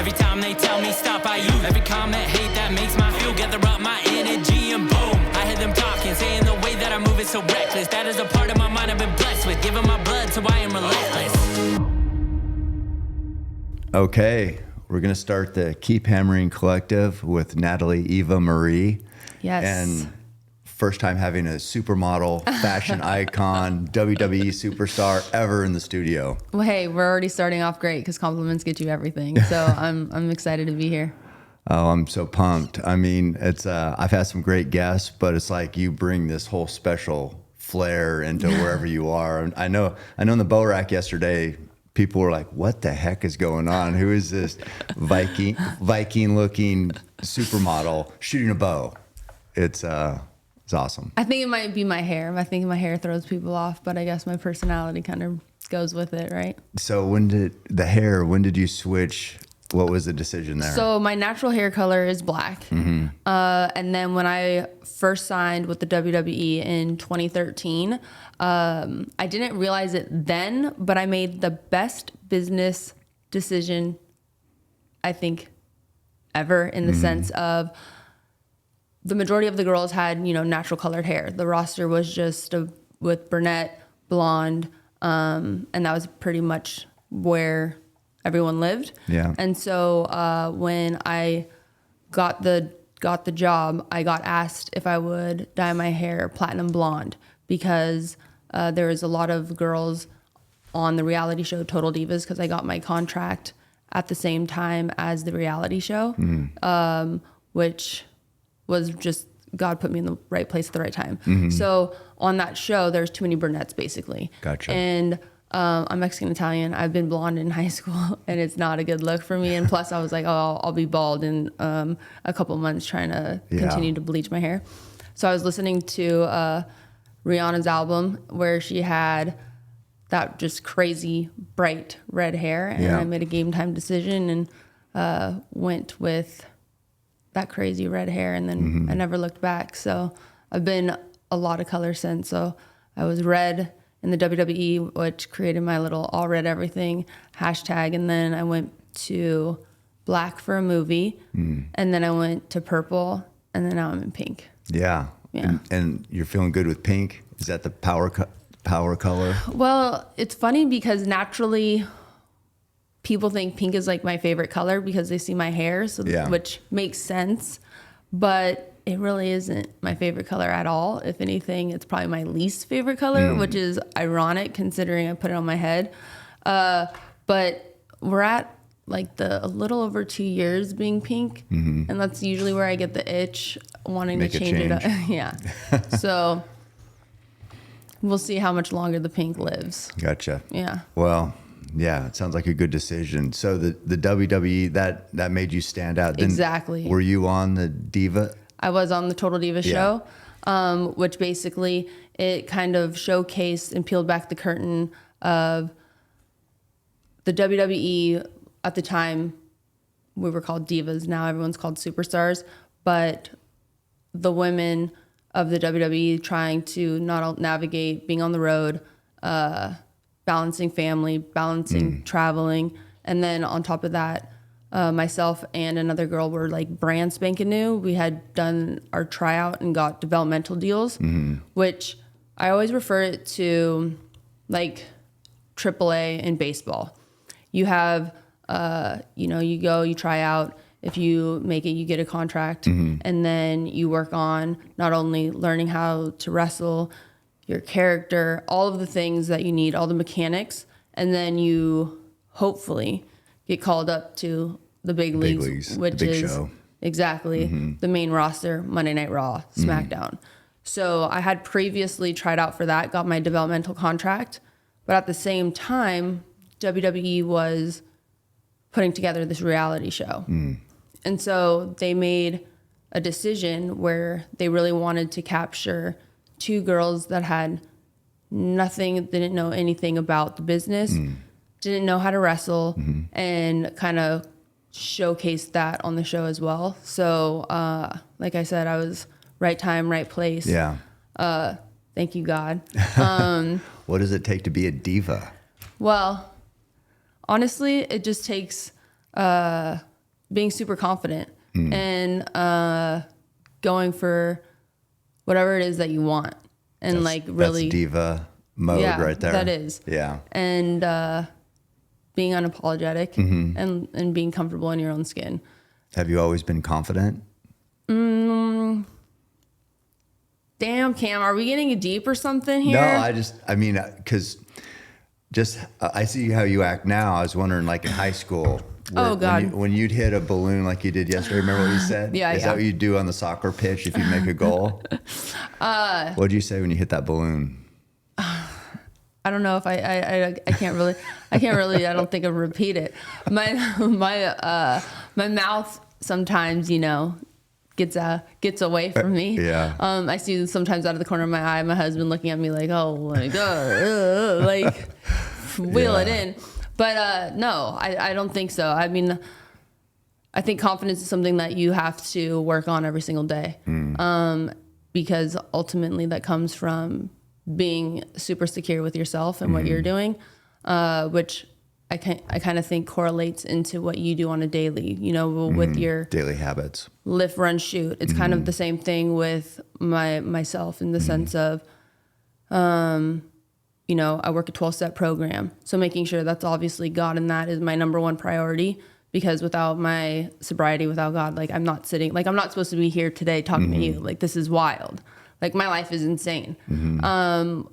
Every time they tell me stop, I use every comment, hate that makes my feel. Gather up my energy and boom, I hear them talking, saying the way that I move is so reckless. That is a part of my mind I've been blessed with, giving my blood, so I am relentless. Okay, we're gonna start the Keep Hammering Collective with Natalie Eva Marie. Yes. And first time having a supermodel, fashion icon, WWE superstar ever in the studio. Well, hey, we're already starting off great because compliments get you everything. So I'm excited to be here. Oh, I'm so pumped. I mean, it's I've had some great guests, but it's like you bring this whole special flair into wherever you are. I know in the bow rack yesterday, people were like, what the heck is going on? Who is this Viking looking supermodel shooting a bow? It's awesome. I think it might be my hair. I think my hair throws people off, but I guess my personality kind of goes with it, right? So when did you switch? What was the decision there? So my natural hair color is black. Mm-hmm. And then when I first signed with the WWE in 2013, I didn't realize it then, but I made the best business decision, I think, ever, in the sense of the majority of the girls had, natural colored hair. The roster was just with brunette, blonde, and that was pretty much where everyone lived. Yeah. And so when I got the job, I got asked if I would dye my hair platinum blonde because there was a lot of girls on the reality show Total Divas, because I got my contract at the same time as the reality show, which was just God put me in the right place at the right time. Mm-hmm. So on that show, there's too many brunettes, basically. Gotcha. And I'm Mexican Italian. I've been blonde in high school, and it's not a good look for me. And plus, I was like, oh, I'll be bald in a couple months trying to continue to bleach my hair. So I was listening to Rihanna's album where she had that just crazy bright red hair, and I made a game time decision and went with that crazy red hair, and then I never looked back. So I've been a lot of colors since. So I was red in the WWE, which created my little all red everything hashtag. And then I went to black for a movie, and then I went to purple, and then now I'm in pink. Yeah. And you're feeling good with pink? Is that the power color? Well, it's funny because naturally people think pink is like my favorite color because they see my hair, which makes sense. But it really isn't my favorite color at all. If anything, it's probably my least favorite color, which is ironic considering I put it on my head. But we're at like a little over 2 years being pink, and that's usually where I get the itch wanting to change it up. Yeah. So we'll see how much longer the pink lives. Gotcha. Yeah. Well, yeah, it sounds like a good decision. So the WWE, that made you stand out. Then exactly. Were you on the Diva? I was on the Total Diva show, which basically it kind of showcased and peeled back the curtain of the WWE. At the time, we were called Divas. Now everyone's called Superstars. But the women of the WWE trying to not navigate being on the road, balancing family, balancing traveling. And then on top of that, myself and another girl were like brand spanking new. We had done our tryout and got developmental deals, which I always refer it to like AAA in baseball. You have, you go, you try out. If you make it, you get a contract, and then you work on not only learning how to wrestle, your character, all of the things that you need, all the mechanics, and then you hopefully get called up to the big leagues, which the big is show. Exactly the main roster, Monday Night Raw, SmackDown. So I had previously tried out for that, got my developmental contract, but at the same time, WWE was putting together this reality show. And so they made a decision where they really wanted to capture two girls that had nothing, didn't know anything about the business, didn't know how to wrestle, and kind of showcased that on the show as well. So, like I said, I was right time, right place. Yeah. Thank you, God. What does it take to be a diva? Well, honestly, it just takes being super confident and going for whatever it is that you want. And really that's diva mode right there. That is. Yeah. And being unapologetic and being comfortable in your own skin. Have you always been confident? Damn, Cam, are we getting deep or something here? No, because I see how you act now. I was wondering, like in high school. Oh, God. When you'd hit a balloon like you did yesterday, remember what you said? Yeah, Is that what you do on the soccer pitch if you make a goal? What'd you say when you hit that balloon? I don't know if I can't really, I don't think I'll repeat it. My mouth sometimes, gets away from me. Yeah. I see sometimes out of the corner of my eye, my husband looking at me like, oh my God, like wheel it in. But no, I don't think so. I mean, I think confidence is something that you have to work on every single day. Because ultimately that comes from being super secure with yourself and what you're doing, which I kind of think correlates into what you do on a daily, with your daily habits, lift, run, shoot. It's kind of the same thing with myself in the sense of, I work a 12-step program. So making sure that's obviously God and that is my number one priority, because without my sobriety, without God, like I'm not supposed to be here today talking to you. Like, this is wild. Like, my life is insane.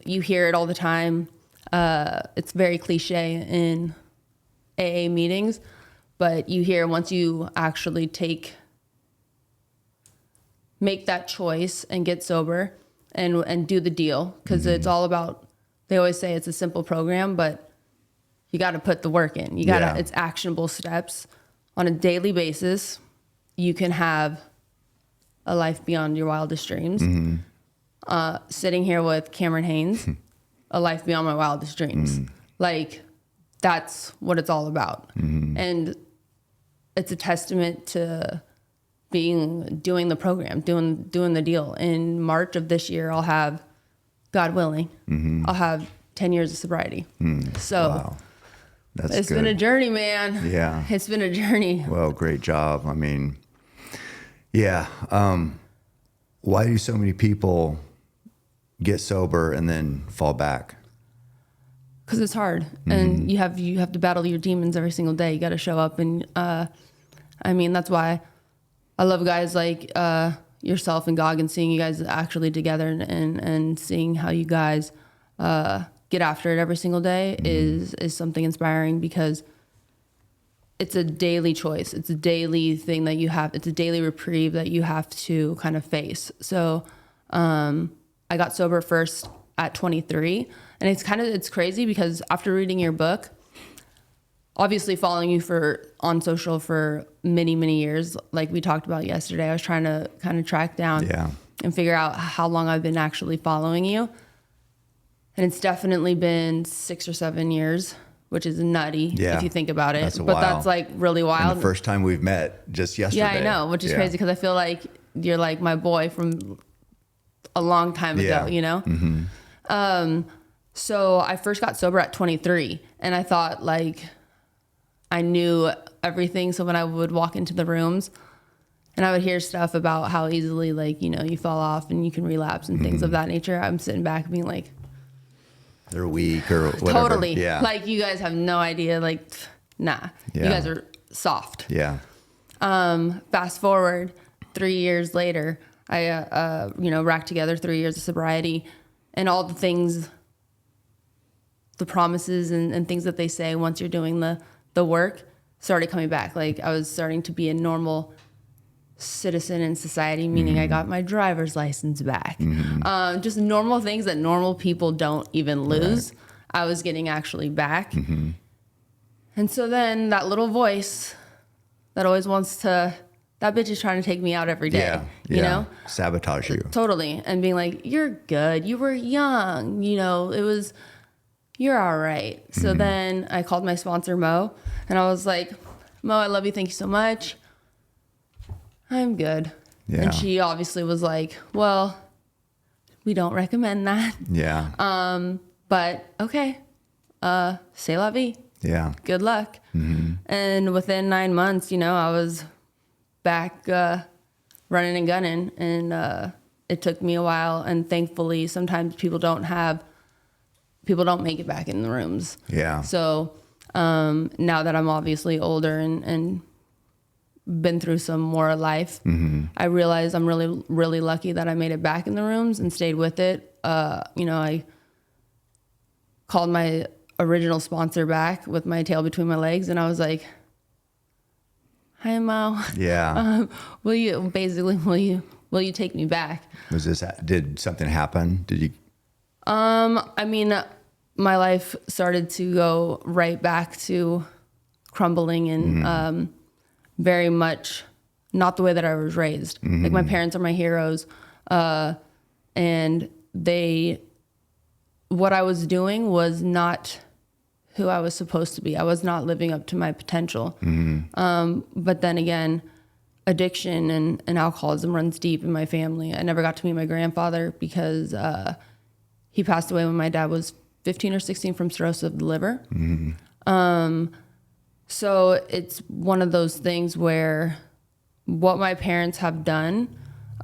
You hear it all the time. It's very cliche in AA meetings, but you hear once you actually make that choice and get sober and do the deal, because it's all about, they always say it's a simple program, but you got to put the work in. It's actionable steps on a daily basis. You can have a life beyond your wildest dreams. Sitting here with Cameron Haynes, a life beyond my wildest dreams. Like, that's what it's all about. And it's a testament to doing the program, doing the deal. In March of this year, I'll have, God willing, I'll have 10 years of sobriety. So wow. It's been a journey, man. Yeah. It's been a journey. Well, great job. I mean, yeah. Why do so many people get sober and then fall back? Because it's hard, and you have to battle your demons every single day. You got to show up, and that's why I love guys like yourself and Gog, and seeing you guys actually together and seeing how you guys get after it every single day is something inspiring, because it's a daily choice. It's a daily thing that you have. It's a daily reprieve that you have to kind of face. So I got sober first at 23, and it's crazy, because after reading your book, obviously following you on social for many, many years, like we talked about yesterday, I was trying to kind of track down and figure out how long I've been actually following you. And it's definitely been 6 or 7 years, which is nutty if you think about it. That's like really wild. And the first time we've met just yesterday. Yeah, I know, which is crazy, because I feel like you're like my boy from a long time ago, So I first got sober at 23, and I thought like I knew everything. So when I would walk into the rooms and I would hear stuff about how easily, like, you fall off and you can relapse and things of that nature, I'm sitting back being like, they're weak or whatever. Totally. Yeah. Like, you guys have no idea. Like, nah, you guys are soft. Yeah. Fast forward 3 years later, I, racked together 3 years of sobriety, and all the things, the promises and things that they say once you're doing the work started coming back. Like, I was starting to be a normal citizen in society, meaning I got my driver's license back. Just normal things that normal people don't even lose. Right. I was getting actually back. And so then that little voice that always wants to, that bitch is trying to take me out every day, you know? Sabotage you. Totally. And being like, you're good. You were young. You're all right. So then I called my sponsor, Mo, and I was like, Mo, I love you. Thank you so much. I'm good. Yeah. And she obviously was like, well, we don't recommend that. Yeah. But okay. C'est la vie. Yeah. Good luck. And within 9 months, I was back running and gunning, and it took me a while. And thankfully, sometimes people don't make it back in the rooms. Yeah. So now that I'm obviously older and been through some more life, I realize I'm really, really lucky that I made it back in the rooms and stayed with it. I called my original sponsor back with my tail between my legs, and I was like, "Hi, Mo. Yeah. Will you take me back?" Did something happen? Did you? I mean, my life started to go right back to crumbling and very much not the way that I was raised. Like, my parents are my heroes, and what I was doing was not who I was supposed to be. I was not living up to my potential. But then again, addiction and alcoholism runs deep in my family. I never got to meet my grandfather because he passed away when my dad was 15 or 16 from cirrhosis of the liver. So it's one of those things where what my parents have done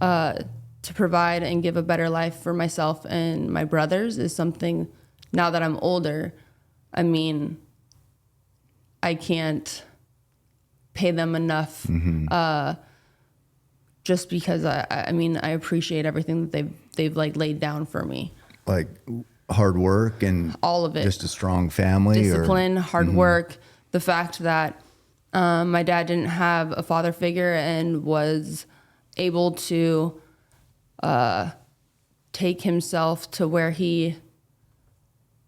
to provide and give a better life for myself and my brothers is something, now that I'm older, I mean, I can't pay them enough just because I appreciate everything that they've like laid down for me. Like hard work and all of it. Just a strong family, discipline, hard work. The fact that my dad didn't have a father figure and was able to take himself to where he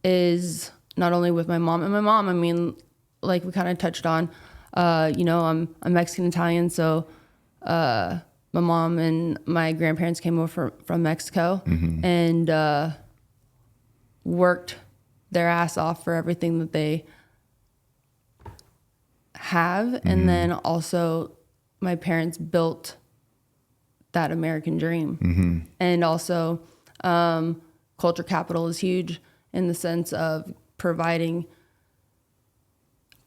is, not only with my mom. And my mom, I mean, like we kind of touched on, I'm Mexican Italian, so my mom and my grandparents came over from Mexico and worked their ass off for everything that they have. And then also my parents built that American dream. And also culture capital is huge in the sense of providing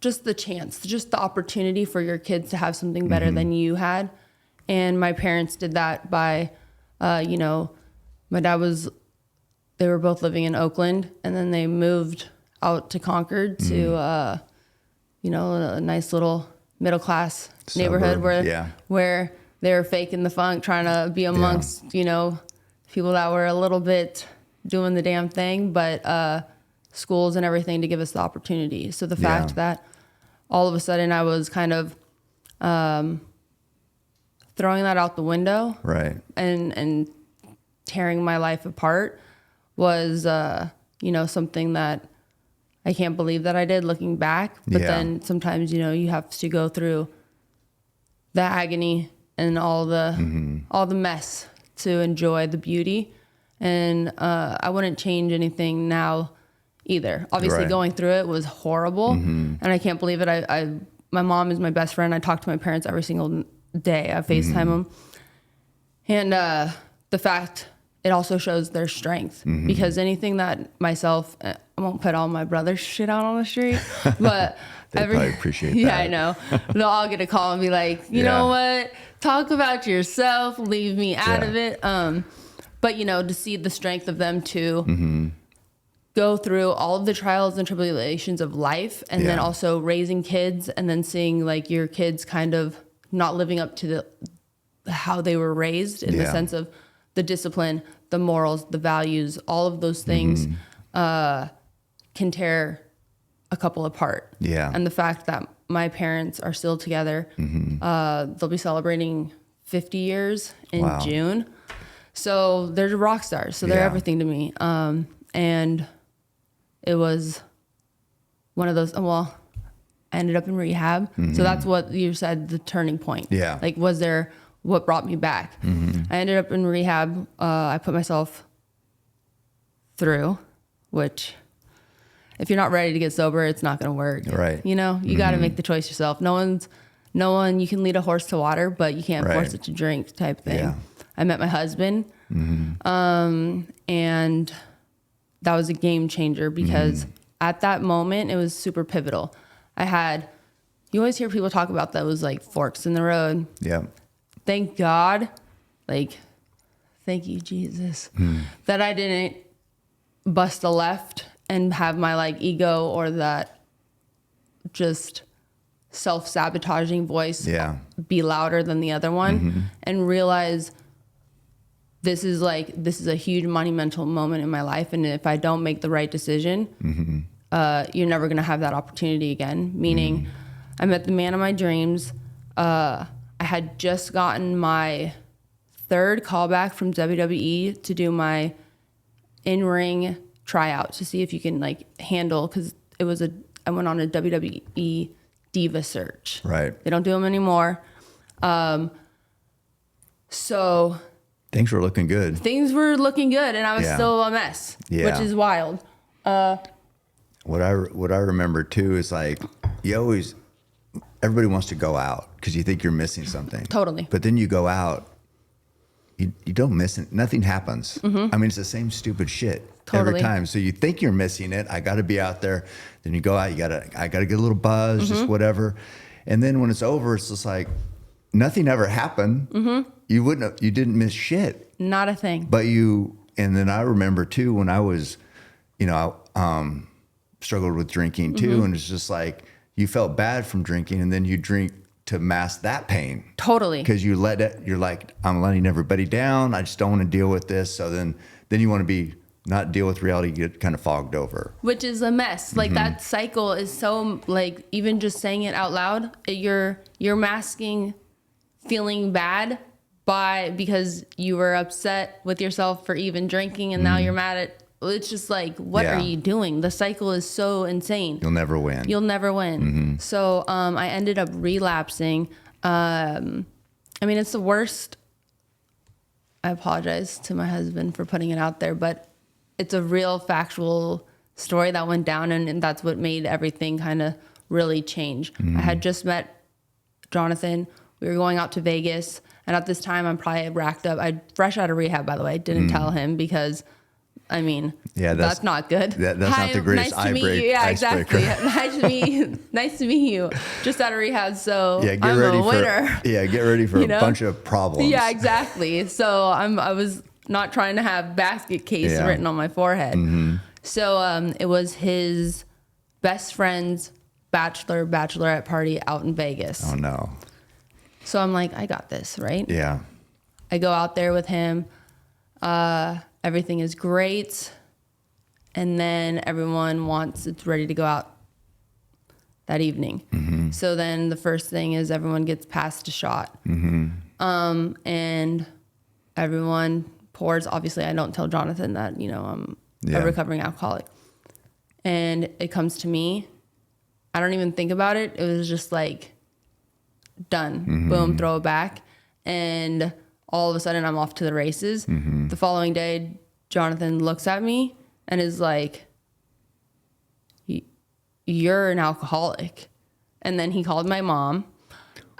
just the chance, just the opportunity for your kids to have something better than you had. And my parents did that by, my dad they were both living in Oakland, and then they moved out to Concord to, a nice little middle-class neighborhood where they were faking the funk, trying to be amongst, people that were a little bit doing the damn thing, but schools and everything to give us the opportunity. So the fact that all of a sudden I was kind of throwing that out the window, right, and tearing my life apart was, something that I can't believe that I did looking back. But then sometimes, you have to go through the agony and all the mess to enjoy the beauty. And I wouldn't change anything now either. Obviously, going through it was horrible, and I can't believe it. My mom is my best friend. I talk to my parents every single day. I FaceTime them, and the fact it also shows their strength because anything that myself, I won't put all my brother's shit out on the street, but they probably appreciate that. Yeah, I know. They'll all get a call and be like, you know what? Talk about yourself. Leave me out of it. But to see the strength of them to go through all of the trials and tribulations of life, and then also raising kids, and then seeing like your kids kind of not living up to how they were raised in the sense of the discipline, the morals, the values, all of those things can tear a couple apart. Yeah. And the fact that my parents are still together, they'll be celebrating 50 years in June. So they're rock stars. So they're everything to me. And it was one of those, I ended up in rehab. So that's what you said, the turning point. Yeah. Like, was there what brought me back? I ended up in rehab. I put myself through, which if you're not ready to get sober, it's not going to work. Right. You got to make the choice yourself. No one, you can lead a horse to water, but you can't force it to drink type thing. Yeah. I met my husband, and that was a game changer because at that moment it was super pivotal. I had, you always hear people talk about those like forks in the road. Yeah. Thank God, like, thank you, Jesus, that I didn't bust a left and have my like ego or that just self-sabotaging voice be louder than the other one, and realize this is a huge monumental moment in my life, and if I don't make the right decision, you're never going to have that opportunity again. Meaning, I met the man of my dreams. I had just gotten my 3rd callback from WWE to do my in-ring tryout to see if you can like handle, because I went on a WWE Diva search. Right. They don't do them anymore. So things were looking good. Things were looking good, and I was still a mess, which is wild. What I remember too is like everybody wants to go out because you think you're missing something. Totally. But then you go out, you don't miss it. Nothing happens. I mean, it's the same stupid shit every time. So you think you're missing it. I got to be out there. Then you go out. I got to get a little buzz, just whatever. And then when it's over, it's just like nothing ever happened. You didn't miss shit. Not a thing. But and then I remember too when I was, struggled with drinking too, and it's just like you felt bad from drinking, and then you drink to mask that pain. Totally. Because you're like, I'm letting everybody down. I just don't want to deal with this. So then you want to not deal with reality, you get kind of fogged over. Which is a mess. Like that cycle is so like, even just saying it out loud, you're masking feeling bad because you were upset with yourself for even drinking, and now you're mad at. It's just like, what are you doing? The cycle is so insane. You'll never win. So I ended up relapsing. I mean, it's the worst. I apologize to my husband for putting it out there, but it's a real factual story that went down, and that's what made everything kind of really change. I had just met Jonathan. We were going out to Vegas, and at this time, I'm probably racked up. I'm fresh out of rehab, by the way. Didn't tell him because, I mean, that's not good. That's not the greatest icebreaker. Yeah, exactly. Nice to meet you. Just out of rehab, so get I'm ready a winner. Get ready for a bunch of problems. Yeah, exactly. So I was not trying to have basket case written on my forehead. So it was his best friend's bachelorette party out in Vegas. Oh no. So I'm like, I got this, right? Yeah. I go out there with him. Everything is great. And then it's ready to go out that evening. So then the first thing is everyone gets passed a shot. And everyone pours. Obviously, I don't tell Jonathan that, I'm a recovering alcoholic. And it comes to me. I don't even think about it. It was just like, done. Boom, throw it back. And all of a sudden I'm off to the races. The following day, Jonathan looks at me and is like, you're an alcoholic. And then he called my mom.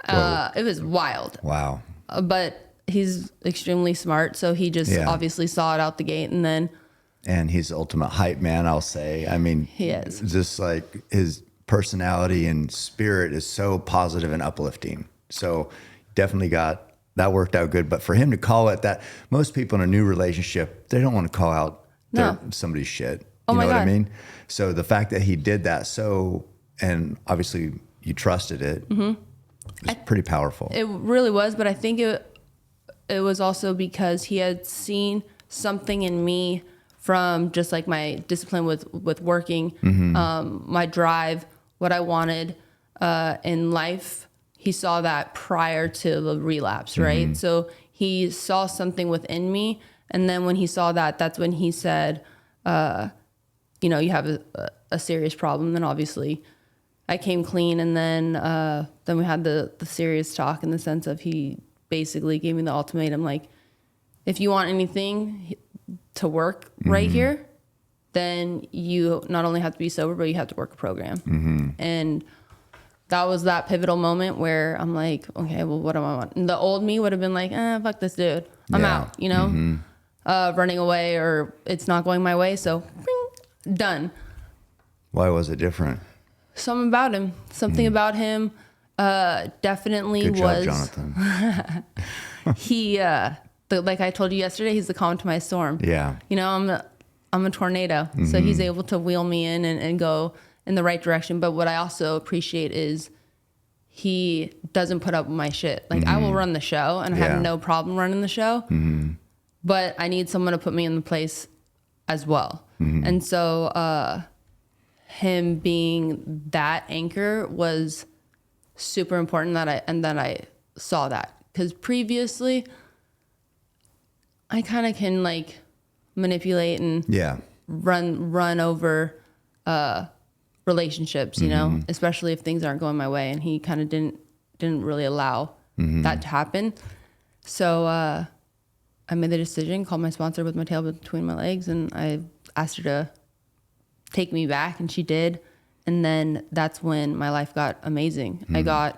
It was wild. Wow. But he's extremely smart. So he just obviously saw it out the gate. And he's the ultimate hype man, I'll say. I mean, he is. Just like his personality and spirit is so positive and uplifting. So definitely that worked out good. But for him to call it that, most people in a new relationship, they don't want to call out somebody's shit. You know what I mean? So the fact that he did that, and obviously you trusted it, it's pretty powerful. It really was, but I think it was also because he had seen something in me from just like my discipline with working, my drive, what I wanted in life. He saw that prior to the relapse, right? So he saw something within me. And then when he saw that, that's when he said, you have a serious problem. Then obviously I came clean. And then we had the serious talk in the sense of he basically gave me the ultimatum, like, if you want anything to work right here, then you not only have to be sober, but you have to work a program. And that was that pivotal moment where I'm like, okay, well, what do I want? And the old me would have been like, fuck this dude. I'm out, running away, or it's not going my way. So done. Why was it different? Something about him, Definitely Good was. job, Jonathan. He, like I told you yesterday, he's the calm to my storm. Yeah. You know, I'm a tornado, so he's able to wheel me in and go in the right direction. But what I also appreciate is he doesn't put up with my shit. Like I will run the show and I have no problem running the show, but I need someone to put me in the place as well. And so, him being that anchor was super important that I saw that, because previously I kind of can like manipulate and run over relationships, you know, especially if things aren't going my way, and he kind of didn't really allow that to happen. So I made the decision, called my sponsor with my tail between my legs, and I asked her to take me back, and she did. And then that's when my life got amazing. I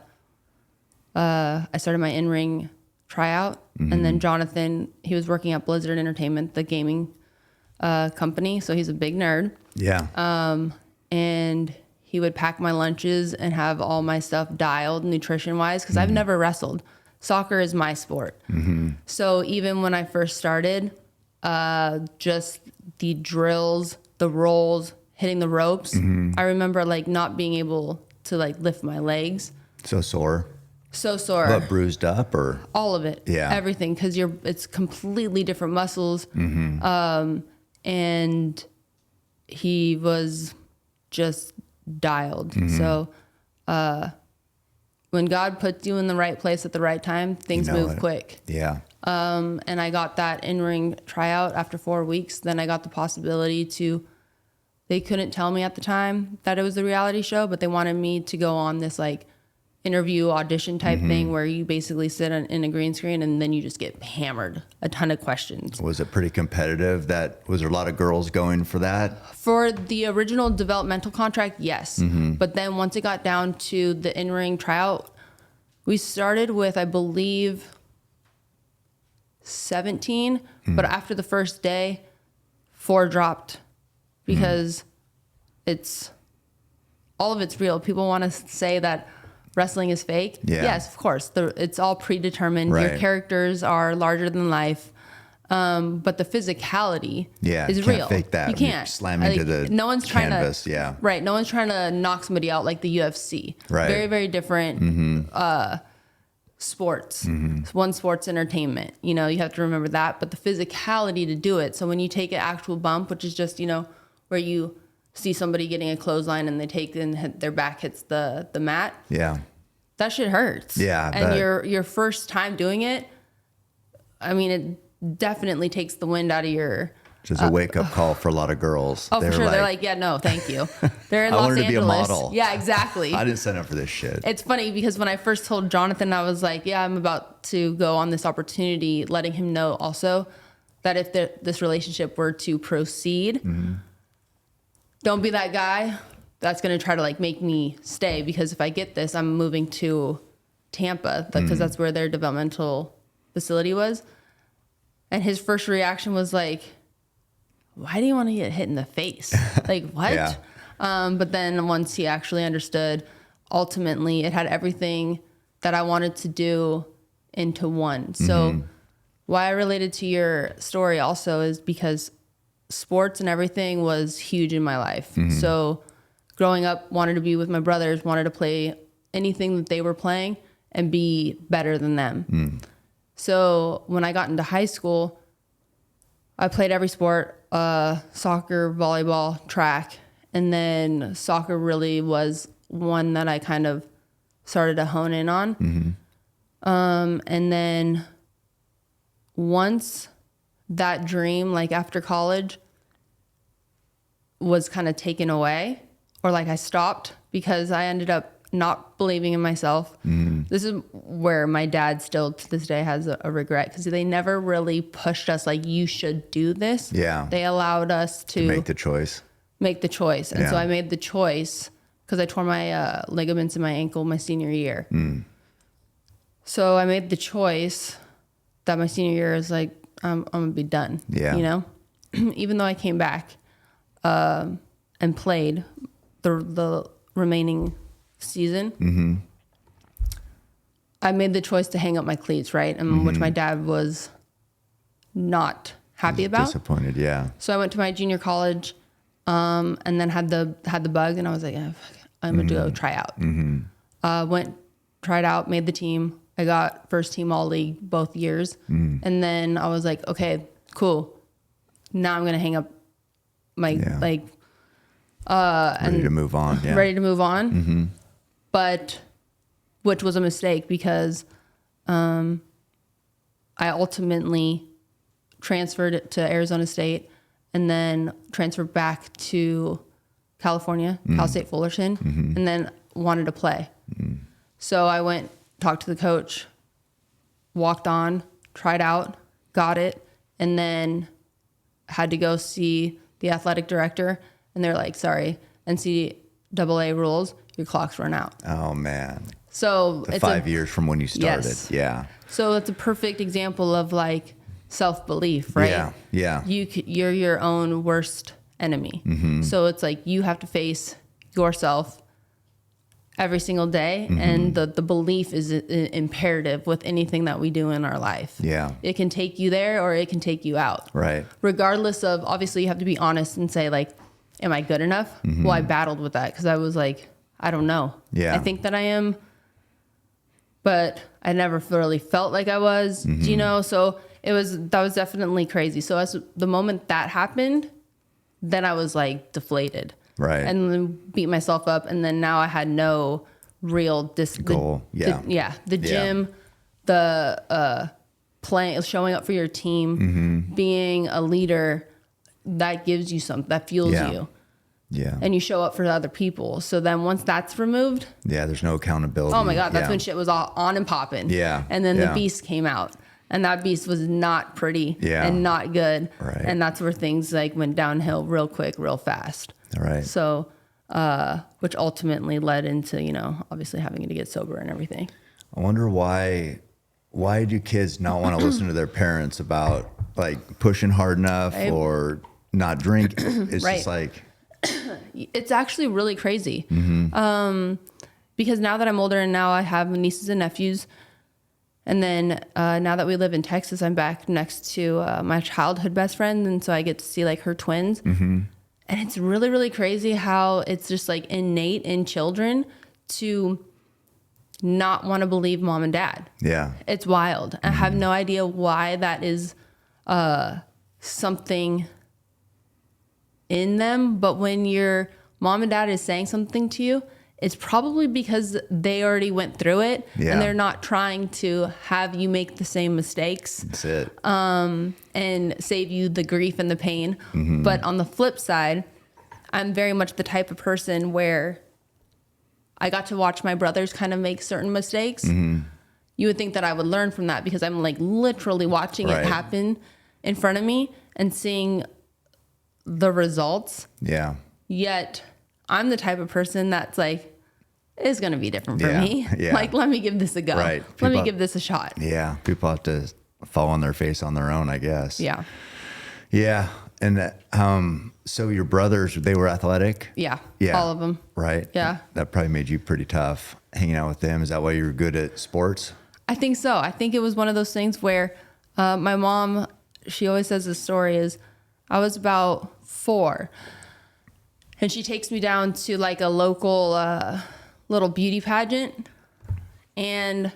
started my in-ring tryout, and then Jonathan, he was working at Blizzard Entertainment, the gaming company, so he's a big nerd. Yeah. And he would pack my lunches and have all my stuff dialed nutrition-wise, because I've never wrestled. Soccer is my sport. So even when I first started, just the drills, the rolls, hitting the ropes, I remember like not being able to like lift my legs. So sore. So sore. What, bruised up or? All of it. Yeah. Everything, because it's completely different muscles. And he was just dialed. So when God puts you in the right place at the right time, things move quick. Yeah. And I got that in-ring tryout after 4 weeks. Then I got the possibility to, they couldn't tell me at the time that it was the reality show, but they wanted me to go on this like interview audition type thing where you basically sit in a green screen and then you just get hammered a ton of questions. Was it pretty competitive? Was there a lot of girls going for that? For the original developmental contract, yes. But then once it got down to the in-ring tryout, we started with, I believe, 17, but after the first day, 4 dropped because all of it's real. People want to say that wrestling is fake. Yeah. Yes, of course. It's all predetermined. Right. Your characters are larger than life. But the physicality is real. Fake that. You can't slam into the no one's trying canvas. to, right. No one's trying to knock somebody out like the UFC. Right. Very, very different sports. One sport's entertainment. You know, you have to remember that. But the physicality to do it. So when you take an actual bump, which is just, you know, where you see somebody getting a clothesline and they take and their back hits the mat. Yeah. That shit hurts. Yeah. And your first time doing it, I mean, it definitely takes the wind out of your... Which is a wake-up call for a lot of girls. Oh, for sure. They're like, yeah, no, thank you. They're in I Los wanted Angeles. to be a model. Yeah, exactly. I didn't sign up for this shit. It's funny because when I first told Jonathan, I was like, yeah, I'm about to go on this opportunity, letting him know also that if this relationship were to proceed, don't be that guy that's going to try to like make me stay, because if I get this, I'm moving to Tampa because that's where their developmental facility was. And his first reaction was like, why do you want to get hit in the face? Like, what? Yeah. But then once he actually understood, ultimately it had everything that I wanted to do into one. So why I related to your story also is because sports and everything was huge in my life. So growing up, wanted to be with my brothers, wanted to play anything that they were playing and be better than them. So when I got into high school, I played every sport, soccer, volleyball, track. And then soccer really was one that I kind of started to hone in on. And then once that dream, like after college, was kind of taken away, or like I stopped because I ended up not believing in myself. This is where my dad still to this day has a regret, because they never really pushed us like, you should do this. Yeah. They allowed us to make the choice. And so I made the choice because I tore my ligaments in my ankle my senior year. So I made the choice that my senior year is like, I'm going to be done. Yeah. You know, even though I came back and played the remaining season, I made the choice to hang up my cleats, right? And which my dad was not happy about. Disappointed, yeah. So I went to my junior college, and then had the bug, and I was like, fuck it. I'm gonna go try out. Went, tried out, made the team. I got first team all league both years, and then I was like, okay, cool. Now I'm gonna hang up my ready to move on. Yeah. Ready to move on, but which was a mistake because I ultimately transferred it to Arizona State and then transferred back to California, Cal State Fullerton, and then wanted to play. So I went, talked to the coach, walked on, tried out, got it, and then had to go see the athletic director, and they're like, sorry, NCAA rules, your clock's run out. Oh, man. So it's 5 years from when you started. Yes. Yeah. So it's a perfect example of like self-belief, right? Yeah. Yeah. You're your own worst enemy. So it's like you have to face yourself every single day, and the belief is imperative with anything that we do in our life. Yeah. It can take you there or it can take you out. Right. Regardless of, obviously you have to be honest and say like, am I good enough? Well, I battled with that because I was like, I don't know. Yeah. I think that I am, but I never really felt like I was, you know? So that was definitely crazy. So as the moment that happened, then I was like deflated. Right. And then beat myself up. And then now I had no real goal. The gym, the playing, showing up for your team, being a leader, that gives you something, that fuels you. Yeah. And you show up for other people. So then once that's removed. Yeah, there's no accountability. Oh my God, that's when shit was all on and popping. Yeah. And then the beast came out. And that beast was not pretty and not good. Right. And that's where things like went downhill real quick, real fast. Right. So, which ultimately led into, you know, obviously having to get sober and everything. I wonder why do kids not want to listen to their parents about like pushing hard enough or not drink? It's just like. It's actually really crazy. Because now that I'm older and now I have nieces and nephews, and then now that we live in Texas, I'm back next to my childhood best friend. And so I get to see like her twins. And it's really, really crazy how it's just like innate in children to not want to believe mom and dad. Yeah. It's wild. I have no idea why that is something in them. But when your mom and dad is saying something to you, it's probably because they already went through it and they're not trying to have you make the same mistakes. That's it. And save you the grief and the pain. But on the flip side, I'm very much the type of person where I got to watch my brothers kind of make certain mistakes. You would think that I would learn from that because I'm like literally watching it happen in front of me and seeing the results. Yeah. Yet I'm the type of person that's like, it's going to be different for me. Yeah. Like, let me give this a go. Right. Let me give this a shot. Yeah. People have to fall on their face on their own, I guess. Yeah. Yeah. And so your brothers, they were athletic? Yeah. Yeah. All of them. Right. Yeah. That probably made you pretty tough hanging out with them. Is that why you were good at sports? I think so. I think it was one of those things where my mom, she always says this story is I was about 4 and she takes me down to like a local little beauty pageant, and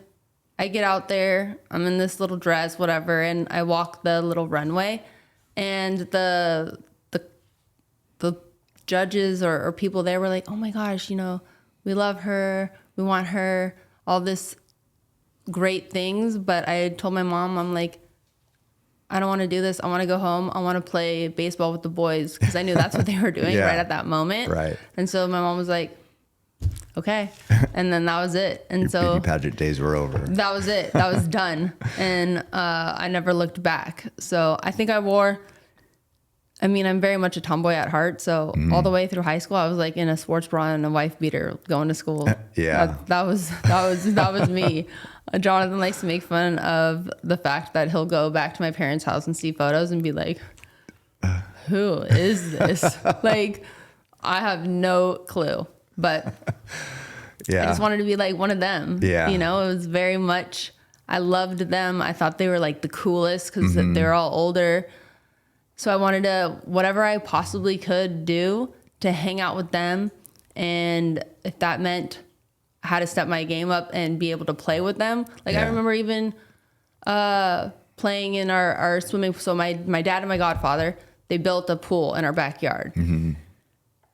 I get out there, I'm in this little dress, whatever, and I walk the little runway, and the judges or people there were like, oh my gosh, you know, we love her, we want her, all this great things. But I told my mom, I'm like, I don't want to do this. I want to go home. I want to play baseball with the boys, because I knew that's what they were doing right at that moment. Right. And so my mom was like, okay. And then that was it. And Your so beauty pageant days were over. that was it. That was done. And I never looked back. So I think I'm very much a tomboy at heart. So all the way through high school, I was like in a sports bra and a wife beater going to school. Yeah. That was me. Jonathan likes to make fun of the fact that he'll go back to my parents' house and see photos and be like, who is this? Like, I have no clue. But Yeah. I just wanted to be like one of them. Yeah. You know, it was very much, I loved them. I thought they were like the coolest because they're all older. So I wanted to, whatever I possibly could do to hang out with them. And if that meant I had to step my game up and be able to play with them. Like I remember even playing in our swimming. So my dad and my godfather, they built a pool in our backyard.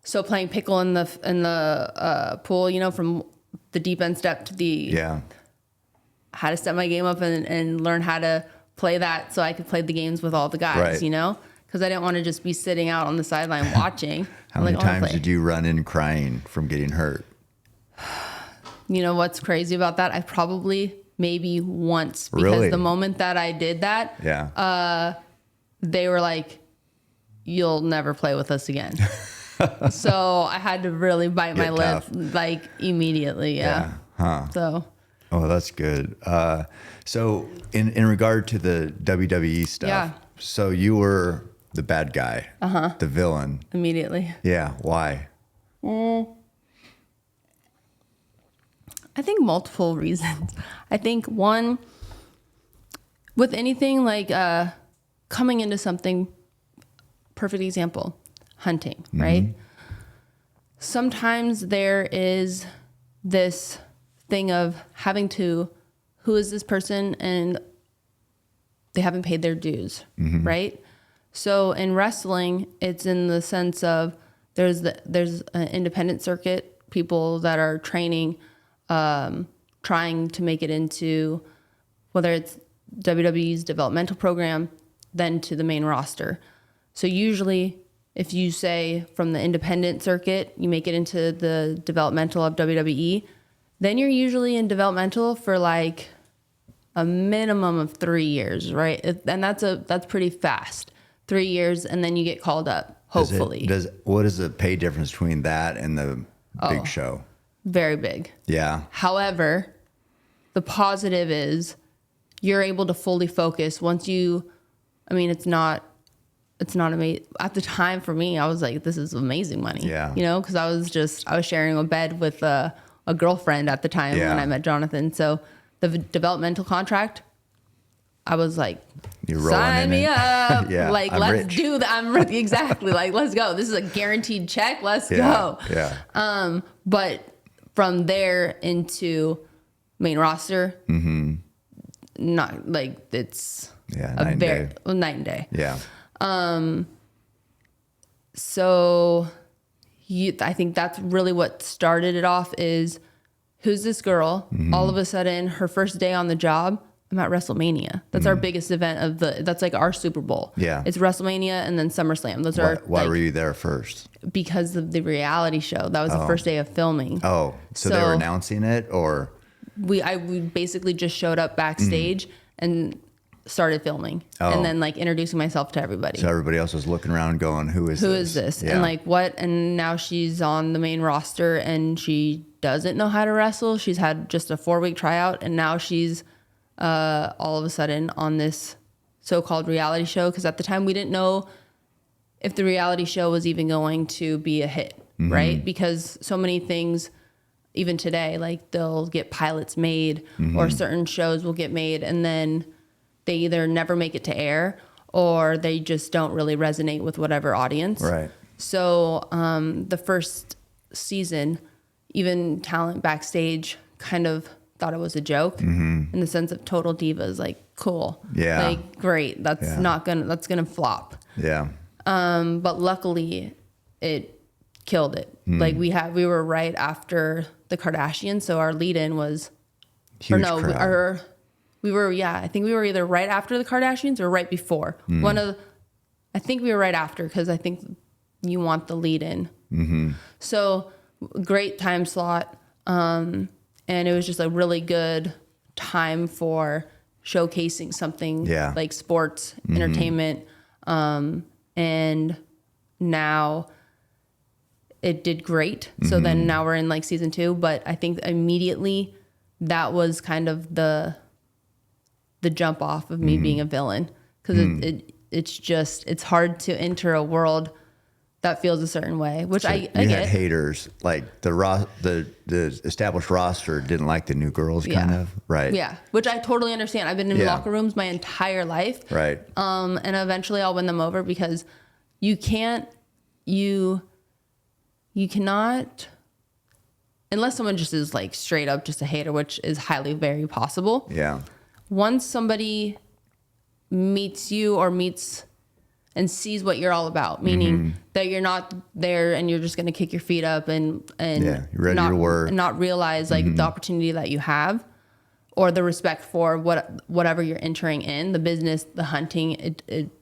So playing pickle in the pool, you know, from the deep end step to the how to step my game up and learn how to play that so I could play the games with all the guys, you know, because I didn't want to just be sitting out on the sideline watching. How many times did you run in crying from getting hurt? You know what's crazy about that? I probably maybe once, because the moment that I did that, they were like, "You'll never play with us again." So I had to really bite my lip like immediately. Yeah. So. Oh, that's good. So in regard to the WWE stuff, so you were the bad guy, the villain. Immediately. Yeah. Why? I think multiple reasons. I think one, with anything like coming into something, perfect example, hunting, right? Sometimes there is this thing of having to, who is this person? And they haven't paid their dues, right? So in wrestling, it's in the sense of there's an independent circuit, people that are training, trying to make it into, whether it's WWE's developmental program, then to the main roster. So usually if you say from the independent circuit, you make it into the developmental of WWE, then you're usually in developmental for like a minimum of 3 years, right? And that's pretty fast. 3 years, and then you get called up, hopefully. What is the pay difference between that and the big show? Very big. Yeah. However, the positive is you're able to fully focus once you, I mean, it's not amazing. At the time for me, I was like, this is amazing money. Yeah. You know, because I was sharing a bed with a girlfriend at the time when I met Jonathan. So the developmental contract, I was like, sign me up. Like, let's do that. I'm rich. Exactly. Like, let's go. This is a guaranteed check. Let's go. Yeah. But from there into main roster, not like it's night and day. Yeah. So I think that's really what started it off is, who's this girl? All of a sudden, her first day on the job, I'm at WrestleMania. That's our biggest event that's like our Super Bowl. Yeah. It's WrestleMania and then SummerSlam. Those Why were you there first? Because of the reality show. That was the first day of filming. Oh, so they were announcing it, or? We basically just showed up backstage and started filming and then like introducing myself to everybody. So everybody else was looking around going, who is this? Yeah. And like, what? And now she's on the main roster and she doesn't know how to wrestle. She's had just a 4-week tryout and now she's all of a sudden on this so-called reality show. Because at the time we didn't know if the reality show was even going to be a hit, right? Because so many things, even today, like they'll get pilots made or certain shows will get made and then they either never make it to air or they just don't really resonate with whatever audience. Right. So the first season, even talent backstage kind of thought it was a joke in the sense of Total Divas, like, cool. Yeah. Like, great. That's that's gonna flop. Yeah. But luckily it killed it. Like we were right after the Kardashians. So our lead in was, Huge crowd. I think we were either right after the Kardashians or right before. I think we were right after because I think you want the lead in. So great time slot. And it was just a really good time for showcasing something like sports, entertainment. And now it did great. So then now we're in like season 2, but I think immediately that was kind of the jump off of me being a villain. Cause it's hard to enter a world that feels a certain way, which So I you get. had haters, like the established roster didn't like the new girls, kind of, right? Yeah, which I totally understand. I've been in locker rooms my entire life, Right. and eventually I'll win them over because you cannot, unless someone just is like straight up just a hater, which is highly very possible. Yeah. Once somebody meets you or meets and sees what you're all about, meaning that you're not there and you're just going to kick your feet up and You're ready to work. and not realize like the opportunity that you have or the respect for whatever you're entering in, the business, the hunting,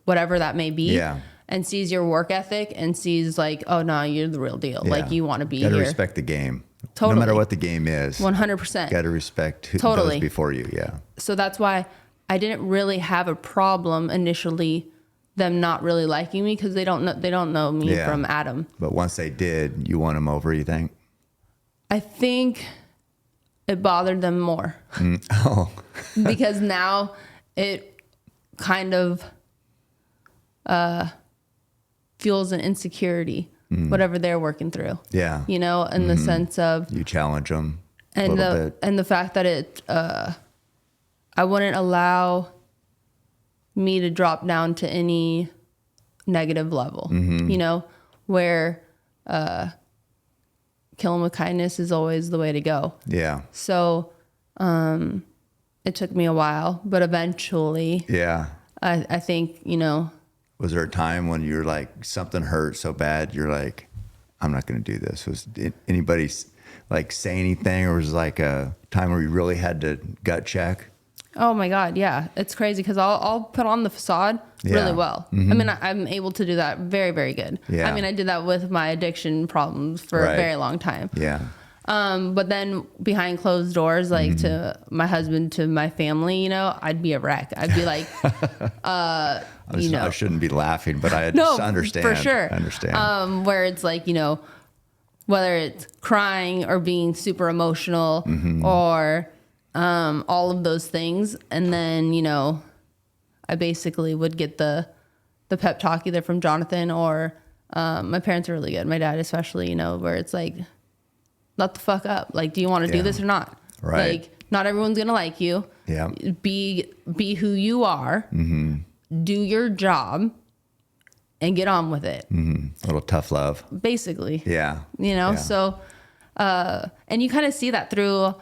whatever that may be. Yeah. And sees your work ethic and sees like, oh no, you're the real deal. Yeah. Like you want to be Gotta here. respect the game. Totally. No matter what the game is. 100%. Got to respect Totally. those before you. Yeah. So that's why I didn't really have a problem initially them not really liking me because they don't know me from Adam. But once they did, you won them over, you think? I think it bothered them more. Oh. Because now it kind of fuels an insecurity, whatever they're working through. Yeah. You know, in the sense of You challenge them and a little bit. and the fact that it I wouldn't allow me to drop down to any negative level, you know, where kill 'em with kindness is always the way to go. Yeah. So it took me a while, but eventually Yeah. I think, you know, Was there a time when you're like, something hurt so bad, you're like, I'm not going to do this? Was anybody like say anything, or was it like a time where you really had to gut check? oh my God, yeah, it's crazy because I'll put on the facade really well. I mean, I'm able to do that very, very good. Yeah. I mean, I did that with my addiction problems for a very long time. Yeah. But then behind closed doors, like to my husband, to my family, you know, I'd be a wreck. I'd be like, I shouldn't be laughing, but I no, just understand. for sure. I understand. Where it's like, you know, whether it's crying or being super emotional or all of those things. And then, you know, I basically would get the pep talk either from Jonathan or my parents are really good. My dad especially, you know, where it's like, let the fuck up. Like, do you want to do this or not? Right. Like, not everyone's going to like you. Yeah. Be who you are. Do your job and get on with it. A little tough love. Basically. Yeah. You know, Yeah. so, and you kind of see that through,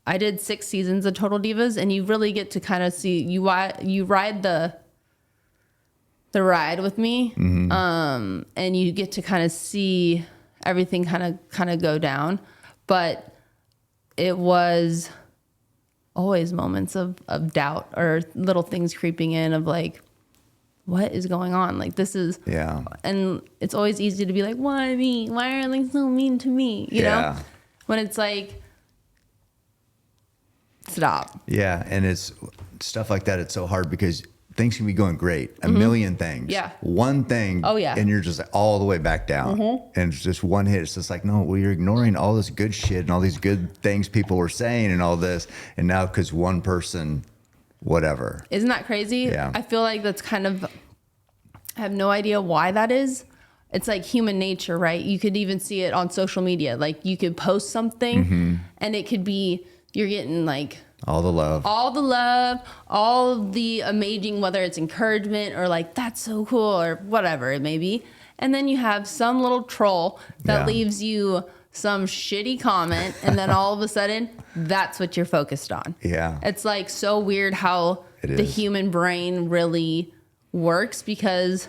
I did 6 seasons of Total Divas, and you really get to kind of see, you ride the ride with me. And you get to kind of see everything kind of go down. But it was always moments of doubt or little things creeping in of like, what is going on? Like, this is, and it's always easy to be like, why me? Why are they so mean to me? You know, when it's like, stop. Yeah. And it's stuff like that. It's so hard because things can be going great. A million things. Yeah. One thing. Oh, yeah. And you're just like all the way back down. And it's just one hit. It's just like, no, well, you're ignoring all this good shit and all these good things people were saying and all this. And now because one person, whatever. Isn't that crazy? Yeah. I feel like that's kind of, I have no idea why that is. It's like human nature, right? You could even see it on social media. Like, you could post something and it could be, you're getting like all the love, all the amazing, whether it's encouragement or like, that's so cool or whatever it may be. And then you have some little troll that leaves you some shitty comment. And then all of a sudden, that's what you're focused on. Yeah. It's like so weird how the human brain really works, because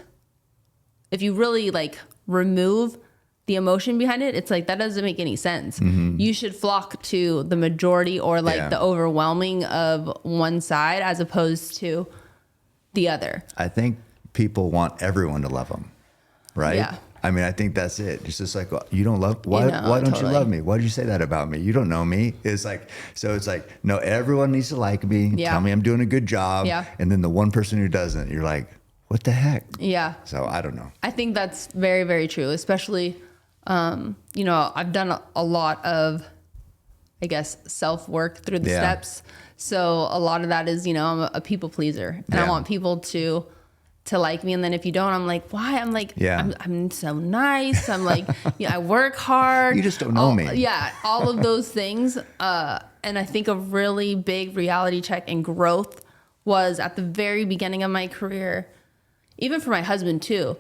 if you really like remove the emotion behind it, it's like, that doesn't make any sense. You should flock to the majority or like the overwhelming of one side as opposed to the other. I think people want everyone to love them, right? Yeah. I mean, I think that's it. It's just like, well, you don't love, why don't totally. you love me? Why did you say that about me? You don't know me. It's like, so it's like, no, everyone needs to like me. Yeah. Tell me I'm doing a good job. Yeah. And then the one person who doesn't, you're like, what the heck? Yeah. So I don't know. I think that's very, very true, especially, you know, I've done a lot of, I guess, self-work through the steps. So a lot of that is, you know, I'm a people pleaser and I want people to to like me, and then if you don't, I'm like, why? I'm like, I'm so nice. I'm like, I work hard. You just don't know me. Yeah, all of those things. And I think a really big reality check and growth was at the very beginning of my career, even for my husband too,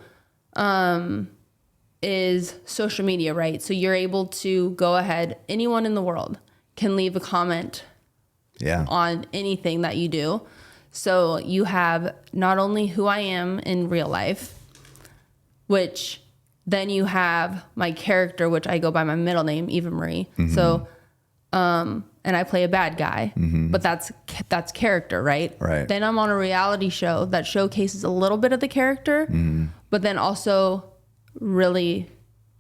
is social media, right? So you're able to go ahead, anyone in the world can leave a comment on anything that you do. So you have not only who I am in real life, which then you have my character, which I go by my middle name, Eva Marie. Mm-hmm. So, and I play a bad guy, but that's character, right? Right. Then I'm on a reality show that showcases a little bit of the character, but then also really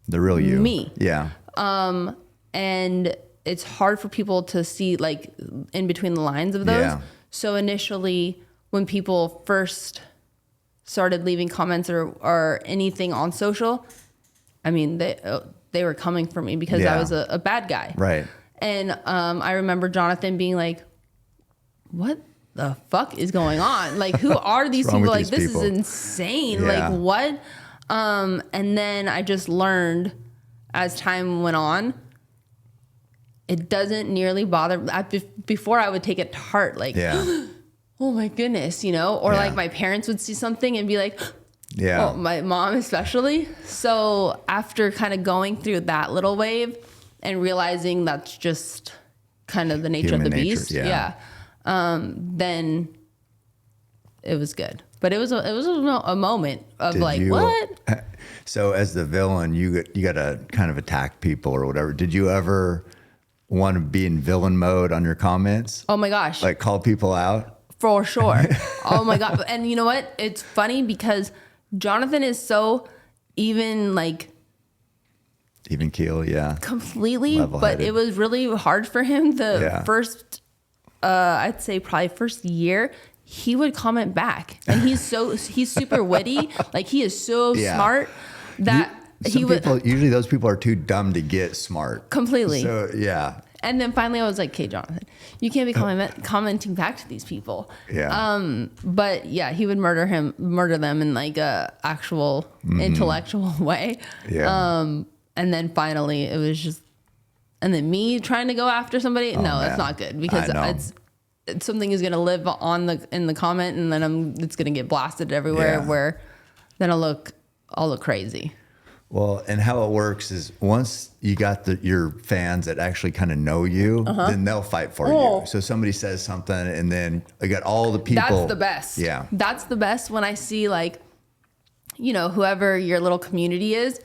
the real you, me. Yeah. And it's hard for people to see like in between the lines of those. Yeah. So initially when people first started leaving comments or anything on social, I mean, they were coming for me because I was a bad guy. Right. And I remember Jonathan being like, what the fuck is going on? Like, who are these people? Like, this is insane. Yeah. Like, what? And then I just learned as time went on, it doesn't nearly bother. Before I would take it to heart, like, oh my goodness, or like my parents would see something and be like, oh, my mom especially. So after kind of going through that little wave and realizing that's just kind of the nature of the beast, then it was good. But it was a moment of what? So as the villain, you got to kind of attack people or whatever. Did you ever want to be in villain mode on your comments? Oh my gosh. Like call people out? For sure. Oh my God. And you know what? It's funny because Jonathan is so even keel, completely. Level-headed. But it was really hard for him the first, I'd say probably first year. He would comment back, and he's super witty. Like he is so smart that usually those people are too dumb to get smart. Completely. So And then finally I was like, okay, Jonathan, you can't be commenting back to these people. Yeah. But he would murder them in like a actual intellectual way. Yeah. And then finally it was just, and then me trying to go after somebody. It's not good because something is going to live in the comment, and then it's going to get blasted everywhere where then I'll look crazy. Well, and how it works is once you got your fans that actually kind of know you, then they'll fight for you. So somebody says something, and then I got all the people. That's the best. Yeah. That's the best when I see whoever your little community is,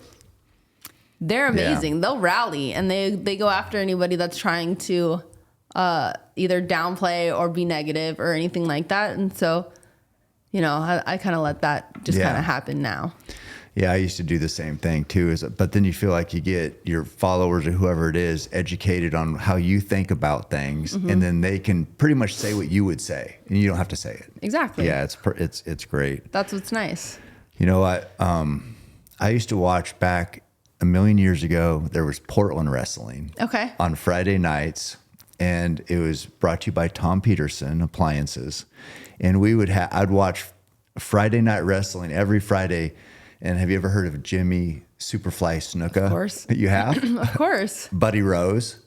they're amazing. Yeah. They'll rally and they go after anybody that's trying to either downplay or be negative or anything like that. And so, I kind of let that just kind of happen now. Yeah, I used to do the same thing too. But then you feel like you get your followers or whoever it is educated on how you think about things, and then they can pretty much say what you would say, and you don't have to say it. Exactly. Yeah, it's great. That's what's nice. You know what? I used to watch back a million years ago. There was Portland wrestling. Okay. On Friday nights, and it was brought to you by Tom Peterson Appliances, and I'd watch Friday night wrestling every Friday. And have you ever heard of Jimmy Superfly Snuka? Of course. You have? Of course. Buddy Rose?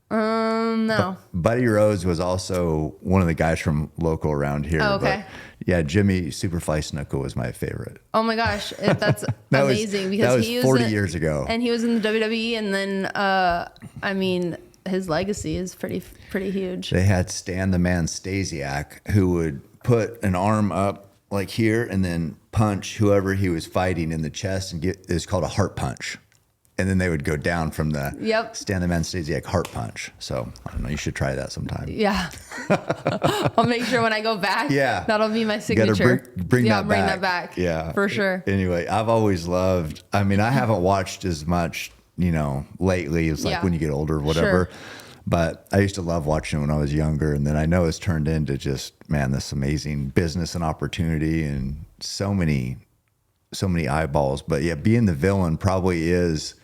No. Buddy Rose was also one of the guys from local around here. Oh, okay. But Jimmy Superfly Snuka was my favorite. Oh my gosh, that's amazing because that was 40 years ago. And he was in the WWE, and then his legacy is pretty huge. They had Stan the Man Stasiak, who would put an arm up like here and then punch whoever he was fighting in the chest and it was called a heart punch. And then they would go down from the Stan the Man Stasiak heart punch. So I don't know, you should try that sometime. Yeah. I'll make sure when I go back, that'll be my signature. Bring that back. Yeah. For sure. Anyway, I've always loved, I haven't watched as much, lately. It's like when you get older or whatever. Sure. But I used to love watching when I was younger. And then I know it's turned into just, this amazing business and opportunity and so many eyeballs. But being the villain probably is,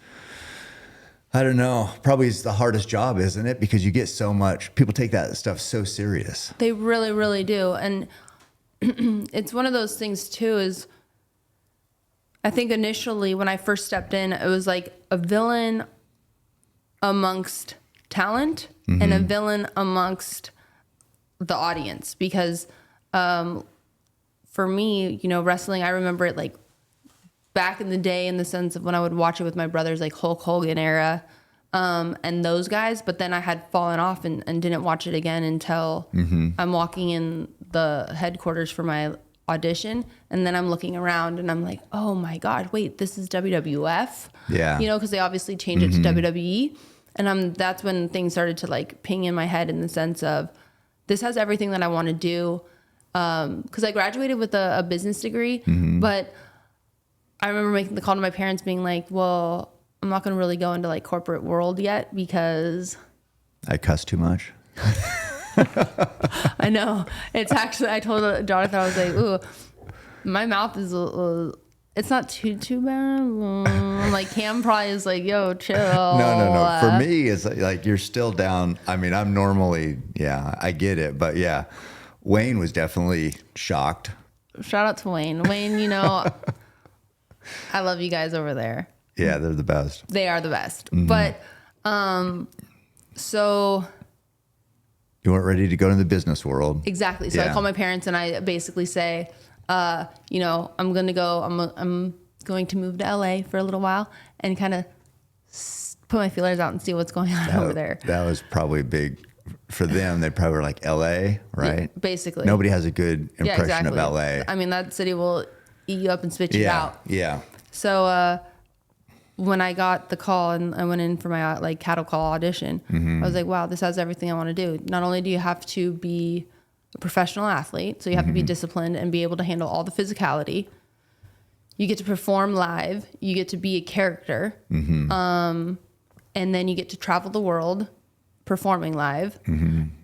I don't know, probably is the hardest job, isn't it? Because you get so much, people take that stuff so serious. They really, really do. And it's one of those things too, is I think initially when I first stepped in, it was like a villain amongst talent and a villain amongst the audience, because for me, you know, wrestling, I remember it like back in the day in the sense of when I would watch it with my brothers, like Hulk Hogan era, and those guys, but then I had fallen off and didn't watch it again until I'm walking in the headquarters for my audition, and then I'm looking around and I'm like, oh my God, wait, this is WWF? Yeah. You know, because they obviously changed it to WWE. And that's when things started to like ping in my head in the sense of, this has everything that I want to do. Because I graduated with a business degree, but I remember making the call to my parents being like, well, I'm not going to really go into like corporate world yet because I cuss too much. I know. It's actually, I told Jonathan, I was like, ooh, my mouth is, it's not too bad. I'm like, Cam probably is like, yo, chill. No. For me, it's like you're still down. I mean, I'm normally, I get it. But yeah, Wayne was definitely shocked. Shout out to Wayne. Wayne, you know, I love you guys over there. Yeah, they're the best. They are the best. But, so... You weren't ready to go into the business world. Exactly. So I call my parents and I basically say, you know, I'm going to move to LA for a little while and kind of put my feelers out and see what's going on over there. That was probably big for them. They probably were like LA, right? Yeah, basically. Nobody has a good impression of LA. I mean, that city will eat you up and spit you out. Yeah. So, when I got the call and I went in for my like cattle call audition, I was like, wow, this has everything I want to do. Not only do you have to be a professional athlete, so you have to be disciplined and be able to handle all the physicality. You get to perform live. You get to be a character. And then you get to travel the world performing live,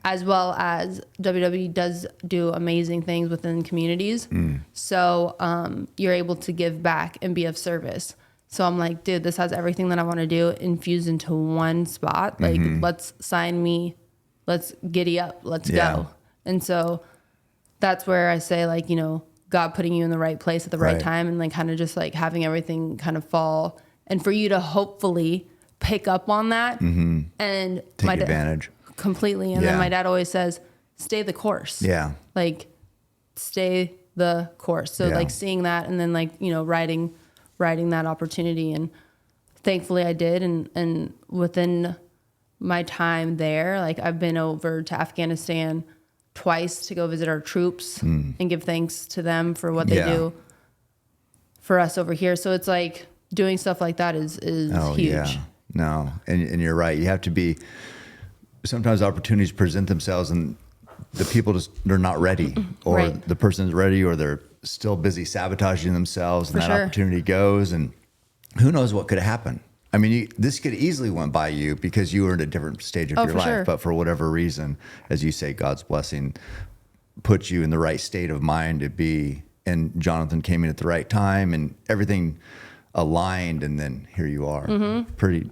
as well as WWE does do amazing things within communities. So you're able to give back and be of service. So I'm like, dude, this has everything that I want to do infused into one spot. Like, let's sign me. Let's giddy up. Let's go. And so that's where I say, like, you know, God putting you in the right place at the right time and like kind of just like having everything kind of fall. And for you to hopefully pick up on that and take advantage completely. And then my dad always says, stay the course. Yeah. Like, stay the course. So like seeing that and then like, you know, riding that opportunity, and thankfully I did. And within my time there, like I've been over to Afghanistan twice to go visit our troops and give thanks to them for what they do for us over here. So it's like doing stuff like that is huge. Yeah. No. And you're right. You have to be, sometimes opportunities present themselves and the people they're not ready, or the person's ready, or they're still busy sabotaging themselves, and opportunity goes, and who knows what could happen. I mean, this could easily went by you because you were in a different stage of your life, but for whatever reason, as you say, God's blessing put you in the right state of mind to be, and Jonathan came in at the right time and everything aligned, and then here you are. Pretty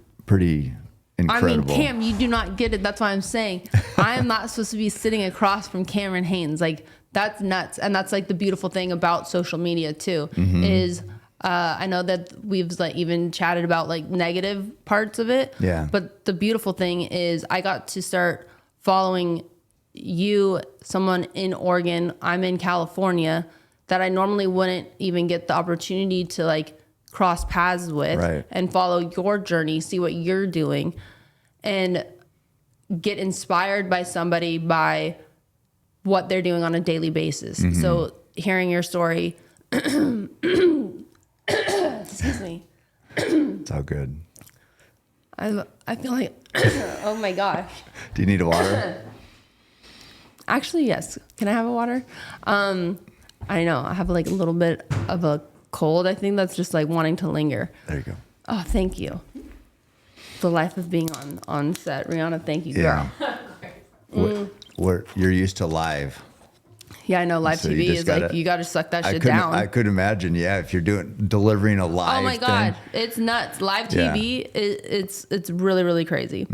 incredible. I mean, Cam, you do not get it. That's why I'm saying I am not supposed to be sitting across from Cameron Haynes. Like, that's nuts. And that's like the beautiful thing about social media too, is I know that we've like even chatted about like negative parts of it. Yeah. But the beautiful thing is I got to start following you, someone in Oregon, I'm in California, that I normally wouldn't even get the opportunity to like cross paths with and follow your journey, see what you're doing, and get inspired by somebody by what they're doing on a daily basis. So hearing your story, excuse me. It's all good. I feel like, oh my gosh. Do you need a water? Actually, yes. Can I have a water? I know I have like a little bit of a cold. I think that's just like wanting to linger. There you go. Oh, thank you. The life of being on set. Rihanna, thank you, girl. You're used to live. Yeah, I know. Live TV is like, you got to suck that shit down. I could imagine, if you're delivering a live Oh my God, it's nuts. Live TV, it's really, really crazy.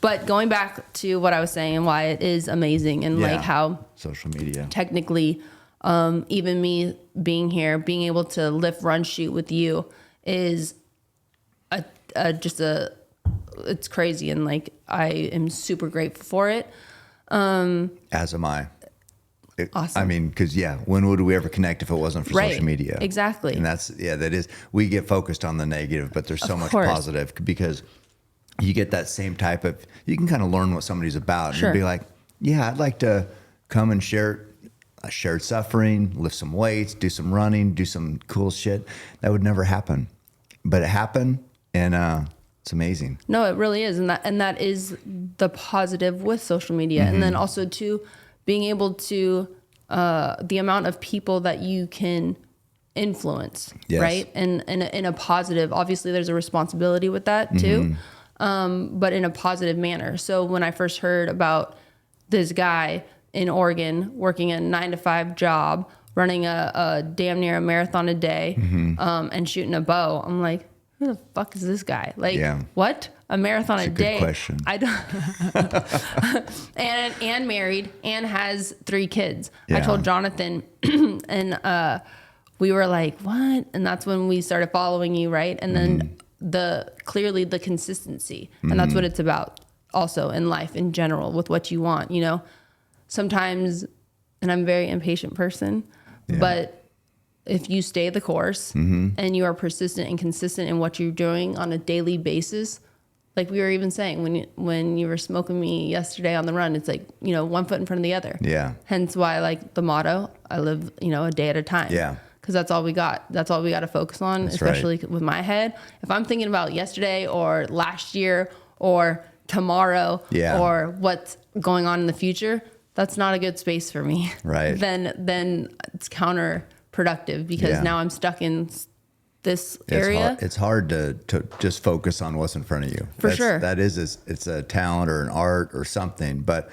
But going back to what I was saying and why it is amazing, and like how social media technically Even me being here, being able to lift, run, shoot with you is it's crazy. And like, I am super grateful for it. As am I. Awesome. I mean, because when would we ever connect if it wasn't for social media? Exactly. And that is, we get focused on the negative, but there's so much course. positive because you get that same type of, you can kind of learn what somebody's about. Sure. And be like, I'd like to come and share shared suffering, lift some weights, do some running, do some cool shit. That would never happen, but it happened, and it's amazing. No, it really is. And that is the positive with social media. And then also too, being able to, the amount of people that you can influence, Yes. right? And in a positive, obviously there's a responsibility with that too, but in a positive manner. So when I first heard about this guy in Oregon working a 9-to-5 job, running a damn near a marathon a day, and shooting a bow, I'm like, who the fuck is this guy? Like, what? A marathon a day? Good question. I don't. and married and has 3 kids. Yeah. I told Jonathan, and we were like, what? And that's when we started following you, right? And then clearly the consistency, and that's what it's about. Also in life in general, with what you want, sometimes, and I'm a very impatient person, but if you stay the course and you are persistent and consistent in what you're doing on a daily basis, like we were even saying when you were smoking me yesterday on the run, it's like, 1 foot in front of the other. Yeah. Hence why, like, the motto, I live, a day at a time. Yeah. Because that's all we got. That's all we got to focus on, That's especially with my head. If I'm thinking about yesterday or last year or tomorrow or what's going on in the future, that's not a good space for me. Right. Then it's counterproductive because now I'm stuck in this area. It's hard to just focus on what's in front of you. For sure. That is, it's a talent or an art or something. But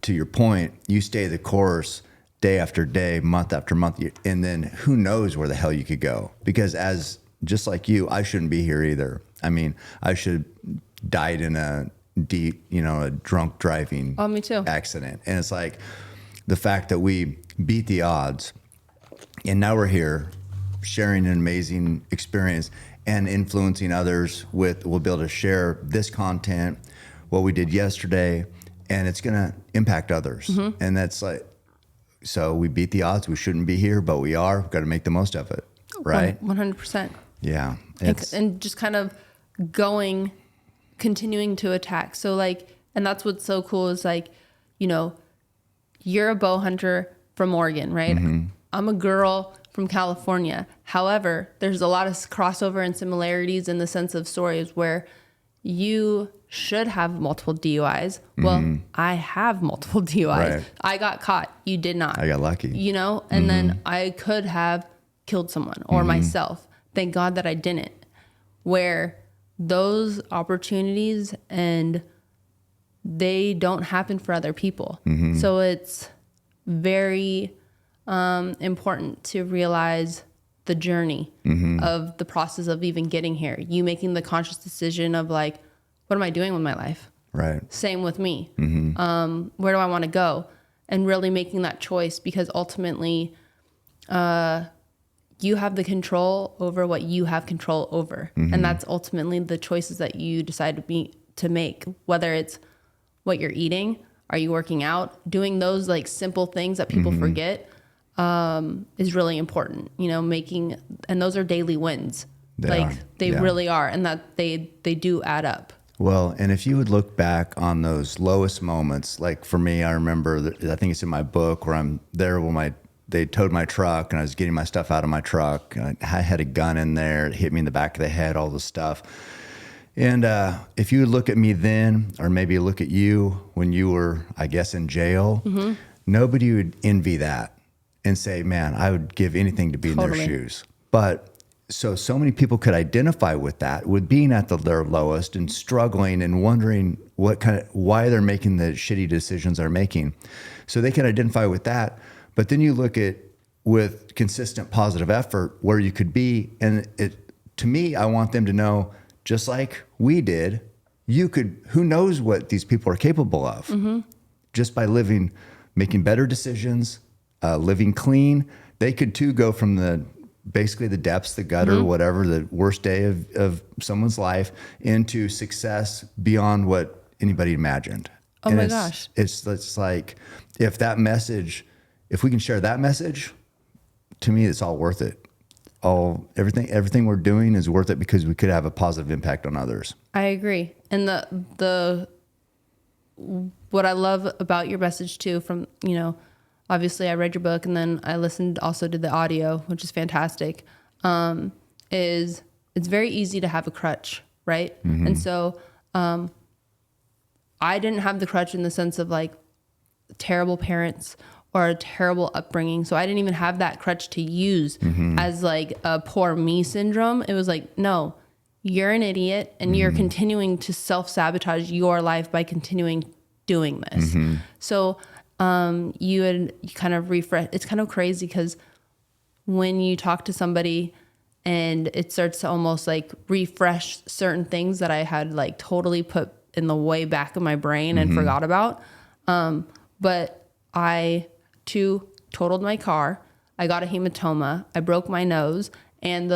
to your point, you stay the course day after day, month after month, and then who knows where the hell you could go? Because just like you, I shouldn't be here either. I mean, I should have died in a drunk driving me too. accident. And it's like the fact that we beat the odds, and now we're here sharing an amazing experience and influencing others we'll be able to share this content, what we did yesterday, and it's going to impact others. And that's like, so we beat the odds. We shouldn't be here, but we are. We've got to make the most of it. Right. 100%. Yeah. And just kind of continuing to attack. So like, and that's what's so cool is like, you're a bow hunter from Oregon, right? I'm a girl from California. However, there's a lot of crossover and similarities in the sense of stories where you should have multiple DUIs. Well, I have multiple DUIs. Right. I got caught. You did not. I got lucky. And then I could have killed someone or myself. Thank God that I didn't. Where those opportunities and they don't happen for other people. So it's very important to realize the journey of the process of even getting here. You making the conscious decision of like, what am I doing with my life? Right. Same with me. Where do I want to go? And really making that choice, because ultimately you have the control over what you have control over. And that's ultimately the choices that you decide to make, whether it's what you're eating, are you working out, doing those like simple things that people forget is really important, and those are daily wins. They really are. And that they do add up. Well, and if you would look back on those lowest moments, like for me, I remember, I think it's in my book where I'm there when they towed my truck and I was getting my stuff out of my truck. And I had a gun in there. It hit me in the back of the head, all this stuff. And if you would look at me then, or maybe look at you when you were, I guess, in jail, nobody would envy that and say, man, I would give anything to be in their shoes. But so many people could identify with that, with being at their lowest and struggling and wondering why they're making the shitty decisions they're making. So they can identify with that. But then you look at with consistent positive effort where you could be. And to me, I want them to know, just like we did, who knows what these people are capable of just by making better decisions, living clean, they could too go from basically the depths, the gutter, whatever, the worst day of someone's life into success beyond what anybody imagined. Oh and my gosh. It's like, if we can share that message, to me, it's all worth it. Everything we're doing is worth it because we could have a positive impact on others. I agree. And what I love about your message too, from, obviously I read your book and then I listened also to the audio, which is fantastic, is it's very easy to have a crutch, right? And so I didn't have the crutch in the sense of like terrible parents or a terrible upbringing. So I didn't even have that crutch to use as like a poor me syndrome. It was like, no, you're an idiot and you're continuing to self-sabotage your life by continuing doing this. So you kind of refresh. It's kind of crazy because when you talk to somebody and it starts to almost like refresh certain things that I had like totally put in the way back of my brain and forgot about. But I too totaled my car. I got a hematoma. I broke my nose. And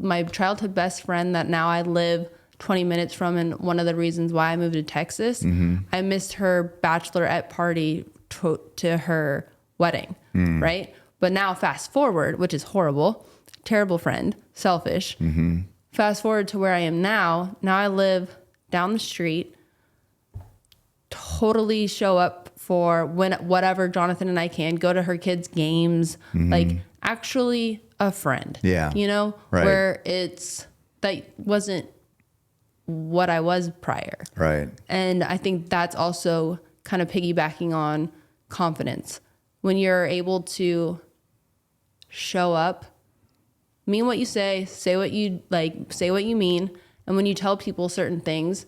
my childhood best friend that now I live 20 minutes from, and one of the reasons why I moved to Texas, I missed her bachelorette party to her wedding, right? But now fast forward, which is horrible, terrible friend, selfish. Fast forward to where I am now. Now I live down the street, totally show up for whatever Jonathan and I can, go to her kids' games, like actually a friend. Yeah. Right. Where that wasn't what I was prior. Right. And I think that's also kind of piggybacking on confidence. When you're able to show up, mean what you say what you like, say what you mean. And when you tell people certain things,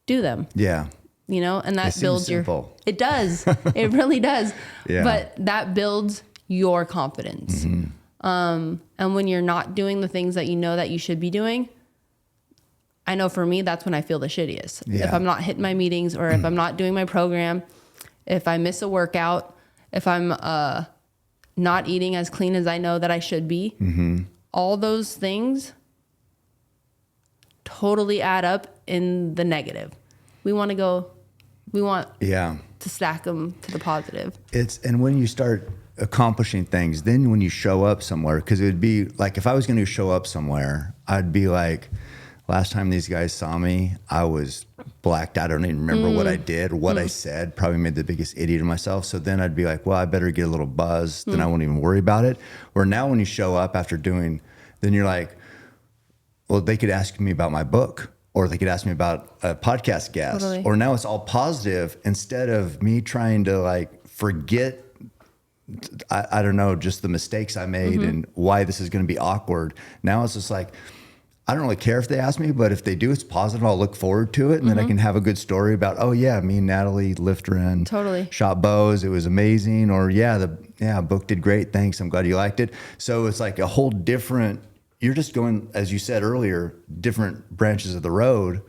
do them. Yeah. And that builds simple. It does. It really does. Yeah. But that builds your confidence. And when you're not doing the things that you know that you should be doing, I know for me, that's when I feel the shittiest. Yeah. If I'm not hitting my meetings or if I'm not doing my program, if I miss a workout, if I'm not eating as clean as I know that I should be, all those things totally add up in the negative. We want to stack them to the positive. And when you start accomplishing things, then when you show up somewhere, because it would be like, if I was going to show up somewhere, I'd be like, last time these guys saw me, I was blacked out. I don't even remember what I did, what I said, probably made the biggest idiot of myself. So then I'd be like, well, I better get a little buzz. Then I won't even worry about it. Where now when you show up after then you're like, well, they could ask me about my book, or they could ask me about a podcast guest, Totally. or now it's all positive instead of me trying to like forget, I don't know, just the mistakes I made and why this is going to be awkward. Now it's just like, I don't really care if they ask me, but if they do, it's positive. I'll look forward to it. And then I can have a good story about, oh yeah, me and Natalie lifted and Totally. shot bows. It was amazing. Or book did great. Thanks. I'm glad you liked it. So it's like a whole different, you're just going, as you said earlier, different branches of the road,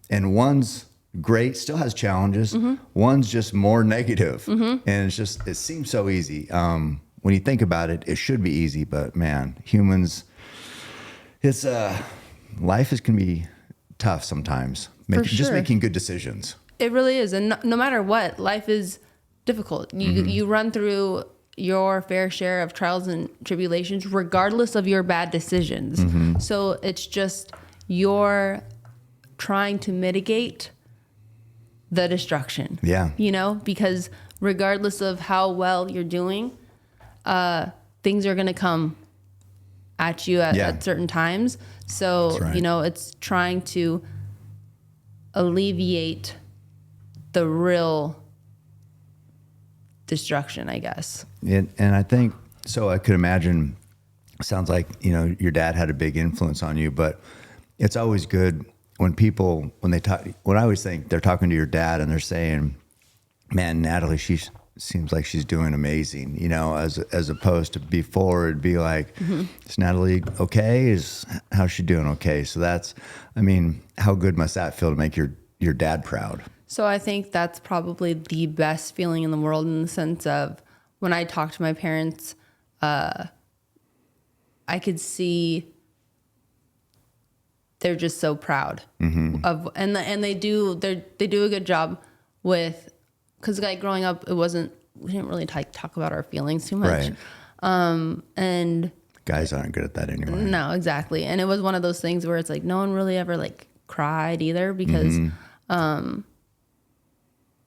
and one's great, still has challenges. One's just more negative. And it seems so easy. When you think about it, it should be easy, but man, humans, life can be tough sometimes. Just making good decisions. It really is. And no matter what, life is difficult. You run through your fair share of trials and tribulations, regardless of your bad decisions. So it's just you're trying to mitigate the destruction. Yeah. Because regardless of how well you're doing, things are going to come at you at certain times. So, right. It's trying to alleviate the real destruction, I guess. And I think, so I could imagine, sounds like, your dad had a big influence on you, but it's always good when they talk, when I always think they're talking to your dad and they're saying, man, Natalie, seems like she's doing amazing, as opposed to before it'd be like, is Natalie okay? How's she doing okay? So how good must that feel to make your dad proud? So I think that's probably the best feeling in the world, in the sense of when I talked to my parents, I could see they're just so proud of, and they do a good job with, because like growing up, we didn't really talk about our feelings too much. Right. And guys aren't good at that anymore. no, exactly. And it was one of those things where it's like no one really ever like cried either, because it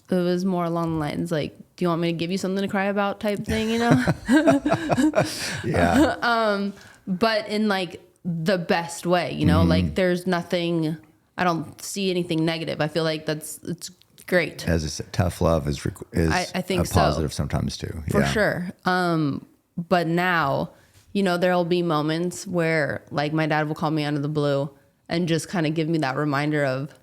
was more along the lines like, do you want me to give you something to cry about type thing, you know? Yeah. But in like the best way, you know, like there's nothing, I don't see anything negative. I feel like it's great. As I said, tough love is I think a positive sometimes too. For sure. But now, you know, there'll be moments where like my dad will call me out of the blue and just kind of give me that reminder of,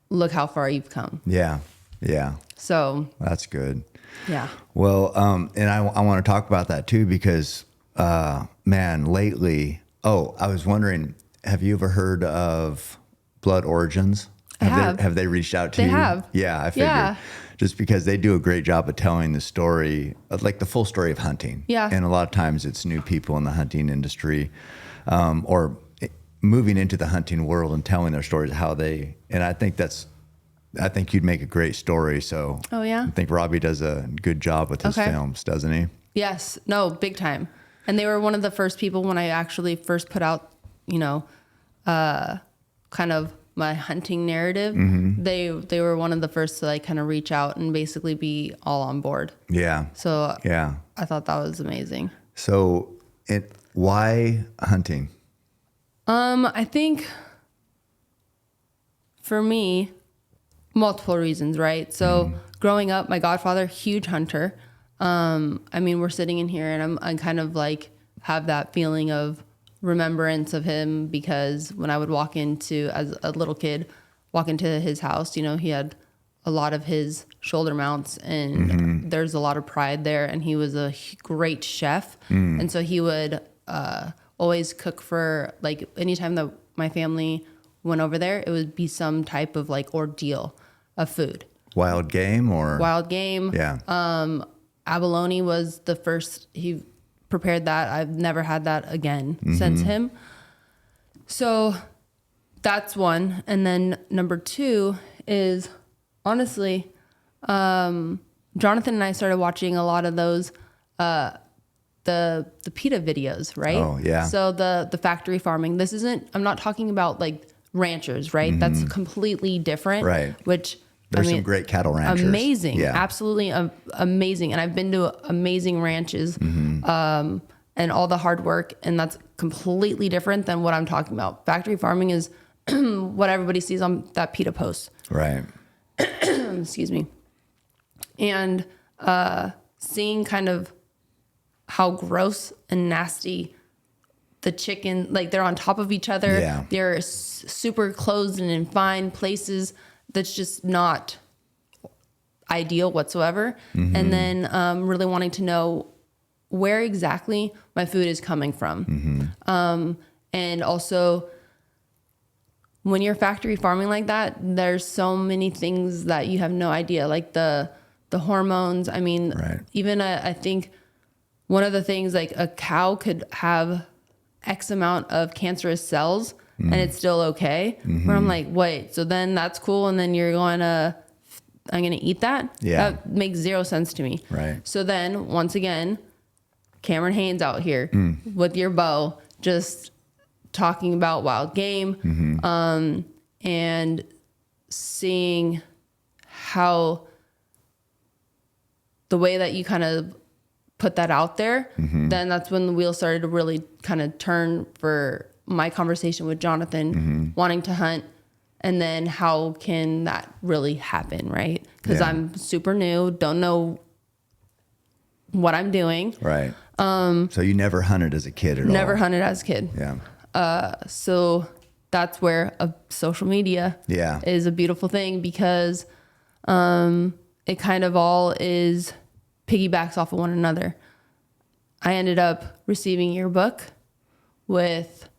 look how far you've come. Yeah. Yeah. So That's good. yeah. Well, and I want to talk about that too, because, man, lately, I was wondering, have you ever heard of Blood Origins? Have they reached out to you? They have. Yeah, I figured. Yeah. Just because they do a great job of telling the story, like the full story of hunting. Yeah. And a lot of times it's new people in the hunting industry, or moving into the hunting world and telling their stories, and I think you'd make a great story. So Oh, yeah? I think Robbie does a good job with his films, doesn't he? Yes. No, big time. And they were one of the first people when I actually first put out, you know, kind of my hunting narrative. They were one of the first to like kind of reach out and basically be all on board. Yeah. So Yeah. I thought that was amazing. So why hunting? I think for me, multiple reasons, right? So growing up, my godfather, huge hunter. I mean, we're sitting in here and I'm kind of like have that feeling of remembrance of him, because when I would walk into, as a little kid, walk into his house, you know, he had a lot of his shoulder mounts and there's a lot of pride there, and he was a great chef. And so he would always cook for, like, anytime that my family went over there, it would be some type of like ordeal of food. Wild game or? Wild game. Yeah. Abalone was the first, he prepared that. I've never had that again since him. So that's one. And then number two is, honestly, Jonathan and I started watching a lot of those, the PETA videos, right? Oh, yeah. So the factory farming, I'm not talking about like ranchers, right? That's completely different. Right. Which, There's some great cattle ranchers. Amazing. Yeah. Absolutely amazing. And I've been to amazing ranches, and all the hard work, and that's completely different than what I'm talking about. Factory farming is what everybody sees on that PETA post. Right. Excuse me. And seeing kind of how gross and nasty the chicken, like they're on top of each other. Yeah. They're super closed and in fine places. That's just not ideal whatsoever. And then really wanting to know where exactly my food is coming from. And also, when you're factory farming like that, there's so many things that you have no idea, like the hormones. I mean, even I think one of the things, like a cow could have X amount of cancerous cells and it's still okay. Where I'm like, wait, so then that's cool. And then I'm going to eat that? Yeah. That makes zero sense to me. Right. So then once again, Cameron Haynes out here with your bow, just talking about wild game, and seeing how the way that you kind of put that out there, then that's when the wheel started to really kind of turn for my conversation with Jonathan, wanting to hunt. And then how can that really happen, right? Because I'm super new, don't know what I'm doing. Right. So you never hunted as a kid at all? Never hunted as a kid. Yeah. So that's where social media is a beautiful thing, because it kind of all is piggybacks off of one another. I ended up receiving your book with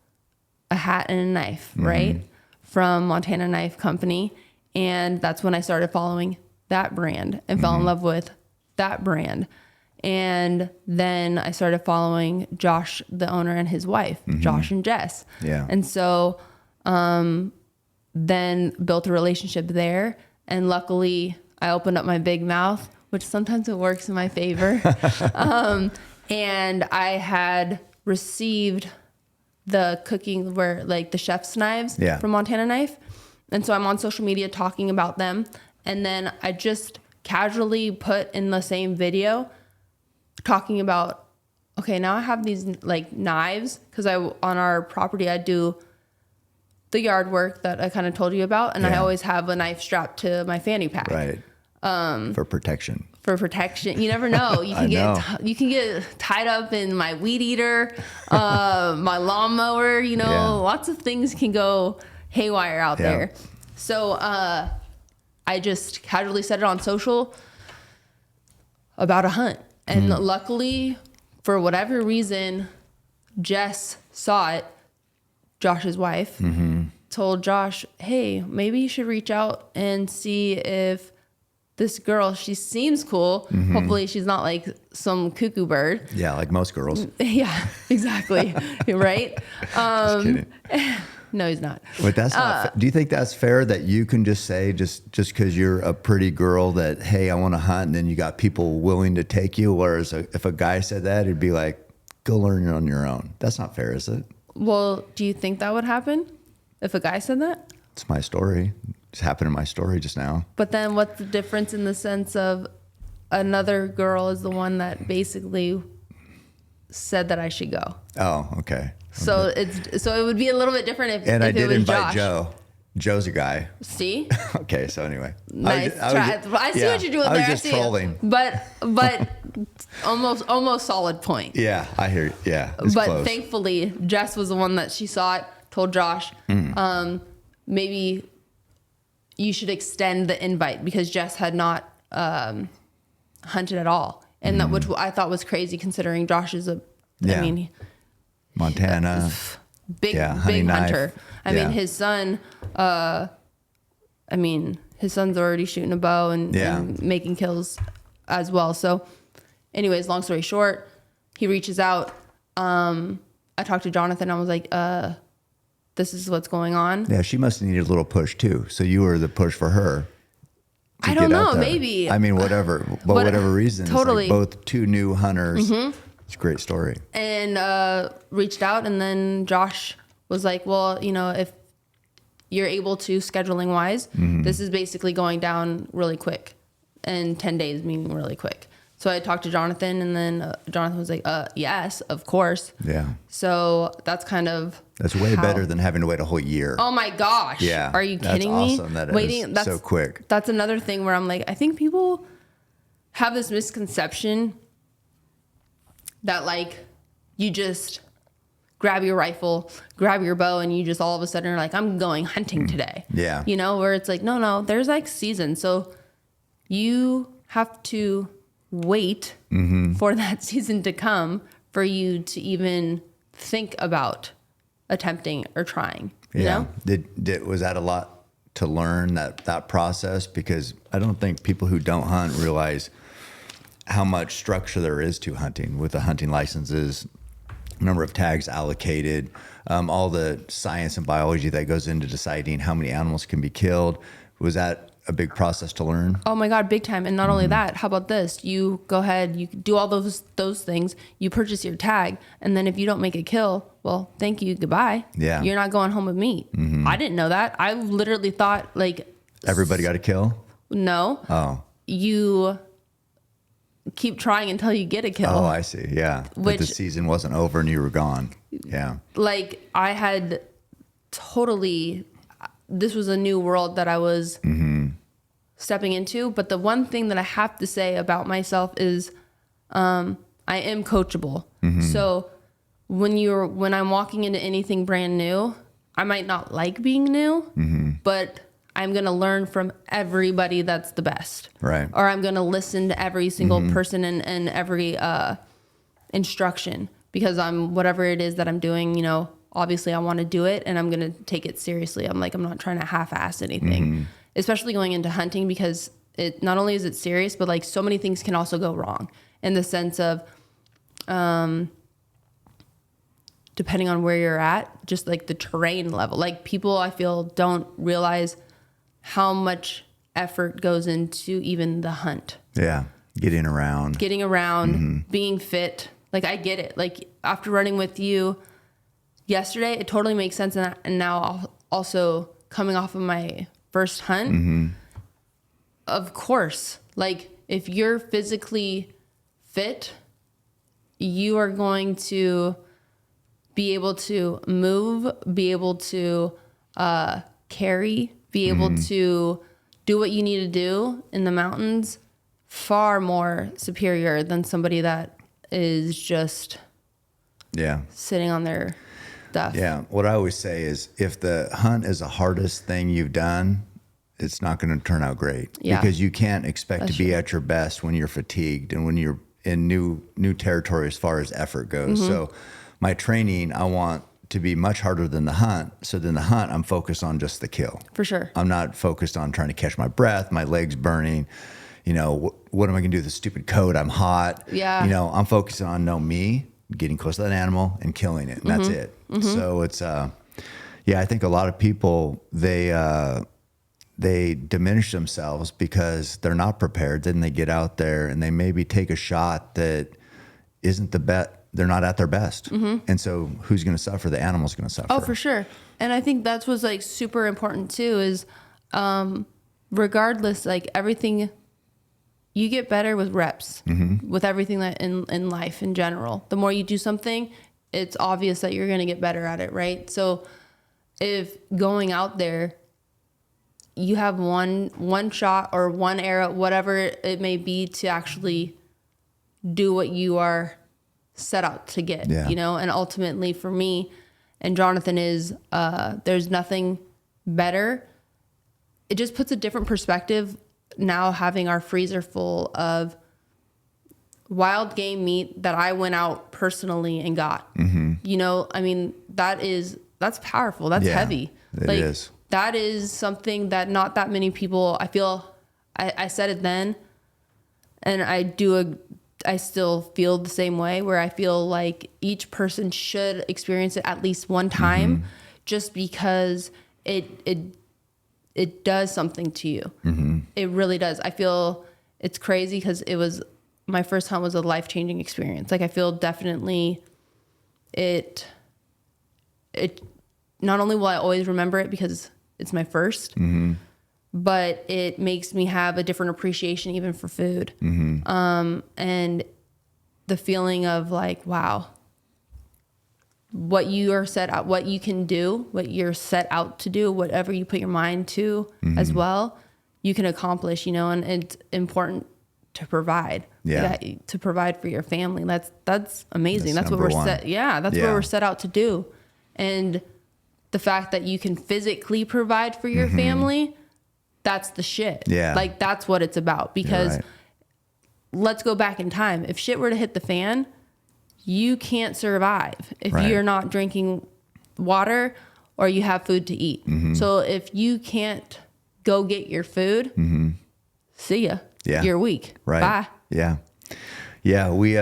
a hat and a knife, right? From Montana Knife Company. And that's when I started following that brand and fell in love with that brand. And then I started following Josh, the owner, and his wife, Josh and Jess. Yeah. And so then built a relationship there. And luckily, I opened up my big mouth, which sometimes it works in my favor. And I had received the cooking where like the chef's knives from Montana Knife. And so I'm on social media talking about them. And then I just casually put in the same video talking about, okay, now I have these like knives, because on our property I do the yard work that I kind of told you about, and I always have a knife strapped to my fanny pack. Right. For protection. For protection. You never know. You can you can get tied up in my weed eater, my lawnmower, you know, lots of things can go haywire out there. So I just casually said it on social about a hunt. And luckily, for whatever reason, Jess saw it, Josh's wife, told Josh, hey, maybe you should reach out and see if this girl, she seems cool. Hopefully she's not like some cuckoo bird. Yeah, like most girls. Yeah, exactly. Right? Just kidding. No, he's not. But that's not. Do you think that's fair that you can just say just because you're a pretty girl that, hey, I want to hunt, and then you got people willing to take you? Whereas if a guy said that, it'd be like, go learn it on your own. That's not fair, is it? Well, do you think that would happen if a guy said that? It's my story. It's happened in my story just now. But then what's the difference in the sense of another girl is the one that basically said that I should go? Oh, okay. So it would be a little bit different if And if I did it was invite Josh. Joe. Joe's a guy. See? Okay, so anyway. Nice try. I see what you're doing I there. was just I see trolling. But almost solid point. Yeah, I hear you. Yeah, it's But close. thankfully, Jess was the one that she saw it, told Josh, maybe you should extend the invite, because Jess had not hunted at all. And that, which I thought was crazy, considering Josh is I mean, Montana. big hunting hunter. knife. I mean, his son, his son's already shooting a bow and making kills as well. So anyways, long story short, he reaches out. I talked to Jonathan. I was like, this is what's going on. Yeah, she must have needed a little push too. So you were the push for her. I don't know, maybe. I mean, whatever. But whatever reason. Totally. It's like both two new hunters. It's a great story. And reached out, and then Josh was like, well, you know, if you're able to, scheduling wise, this is basically going down really quick. And 10 days meaning really quick. So I talked to Jonathan, and then Jonathan was like, yes, of course. Yeah. So that's kind of That's way better than having to wait a whole year. Oh my gosh. Yeah. Are you kidding me? That's awesome that it is so quick. That's another thing where I'm like, I think people have this misconception that like you just grab your rifle, grab your bow, and you just all of a sudden are like, I'm going hunting today. Yeah. You know, where it's like, no, there's like seasons. So you have to wait for that season to come for you to even think about attempting or trying. You know? Was that a lot to learn, that process? Because I don't think people who don't hunt realize how much structure there is to hunting, with the hunting licenses, number of tags allocated, all the science and biology that goes into deciding how many animals can be killed. Was that a big process to learn? Oh my God, big time. And not only that, how about this? You go ahead, you do all those things, you purchase your tag, and then if you don't make a kill, well, thank you, goodbye. Yeah. You're not going home with meat. I didn't know that. I literally thought like... Everybody got a kill? No. Oh. You keep trying until you get a kill. Oh, I see. Yeah. But the season wasn't over and you were gone. Yeah. Like I had totally... This was a new world that I was stepping into. But the one thing that I have to say about myself is I am coachable. So when I'm walking into anything brand new, I might not like being new, but I'm going to learn from everybody that's the best. Right. Or I'm going to listen to every single person and every instruction, because whatever it is that I'm doing, you know, obviously I want to do it and I'm going to take it seriously. I'm not trying to half-ass anything, especially going into hunting, because it not only is it serious, but like so many things can also go wrong in the sense of, depending on where you're at, just like the terrain level. Like people, I feel, don't realize how much effort goes into even the hunt. Yeah. Getting around, being fit. Like I get it. Like after running with you yesterday, it totally makes sense. And now also coming off of my first hunt, of course, like if you're physically fit, you are going to be able to move, be able to carry, be able to do what you need to do in the mountains far more superior than somebody that is just sitting on their stuff. Yeah. What I always say is if the hunt is the hardest thing you've done, it's not going to turn out great because you can't expect to be at your best when you're fatigued and when you're in new territory as far as effort goes. So my training, I want to be much harder than the hunt. So then the hunt, I'm focused on just the kill. For sure. I'm not focused on trying to catch my breath, my legs burning. You know, what am I going to do with this stupid coat? I'm hot. Yeah. You know, I'm focused on me, getting close to that animal and killing it. And that's it. So it's, I think a lot of people, they diminish themselves because they're not prepared. Then they get out there and they maybe take a shot that isn't the best. They're not at their best. And so who's going to suffer? The animal's going to suffer. Oh, for sure. And I think that's what's like super important too is, regardless, like everything, you get better with reps with everything that in life in general. The more you do something, it's obvious that you're going to get better at it. Right. So if going out there, you have one shot or one arrow, whatever it may be to actually do what you are set out to get, you know, and ultimately for me and Jonathan is, there's nothing better. It just puts a different perspective now having our freezer full of wild game meat that I went out personally and got, you know, I mean, that's powerful. That's heavy. It is. That is something that not that many people, I feel, I said it then, and I still feel the same way where I feel like each person should experience it at least one time just because it does something to you. It really does. I feel it's crazy because my first hunt was a life-changing experience. Like I feel definitely it not only will I always remember it because it's my first, but it makes me have a different appreciation even for food. And the feeling of like, wow, what you are set out, what you can do, what you're set out to do, whatever you put your mind to as well, you can accomplish, you know, and it's important to provide, to provide for your family. That's amazing. That's what we're set. That's what we're set out to do. And the fact that you can physically provide for your family, that's the shit. Yeah. Like that's what it's about because let's go back in time. If shit were to hit the fan, you can't survive if you're not drinking water or you have food to eat. So if you can't go get your food, see ya. Yeah. You're weak. Right. Bye. Yeah. Yeah. We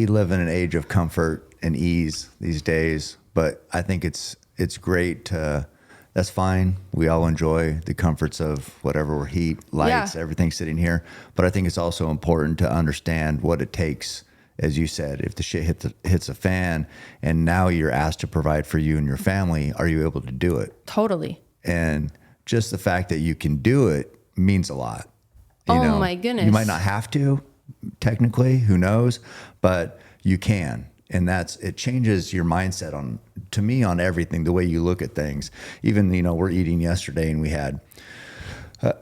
live in an age of comfort and ease these days, but I think it's great to, that's fine. We all enjoy the comforts of whatever we're heat, lights, everything sitting here. But I think it's also important to understand what it takes. As you said, if the shit hits a fan and now you're asked to provide for you and your family, are you able to do it? Totally. And just the fact that you can do it means a lot. You know, my goodness. You might not have to, technically, who knows, but you can. And it changes your mindset on everything, the way you look at things. Even, you know, we're eating yesterday and we had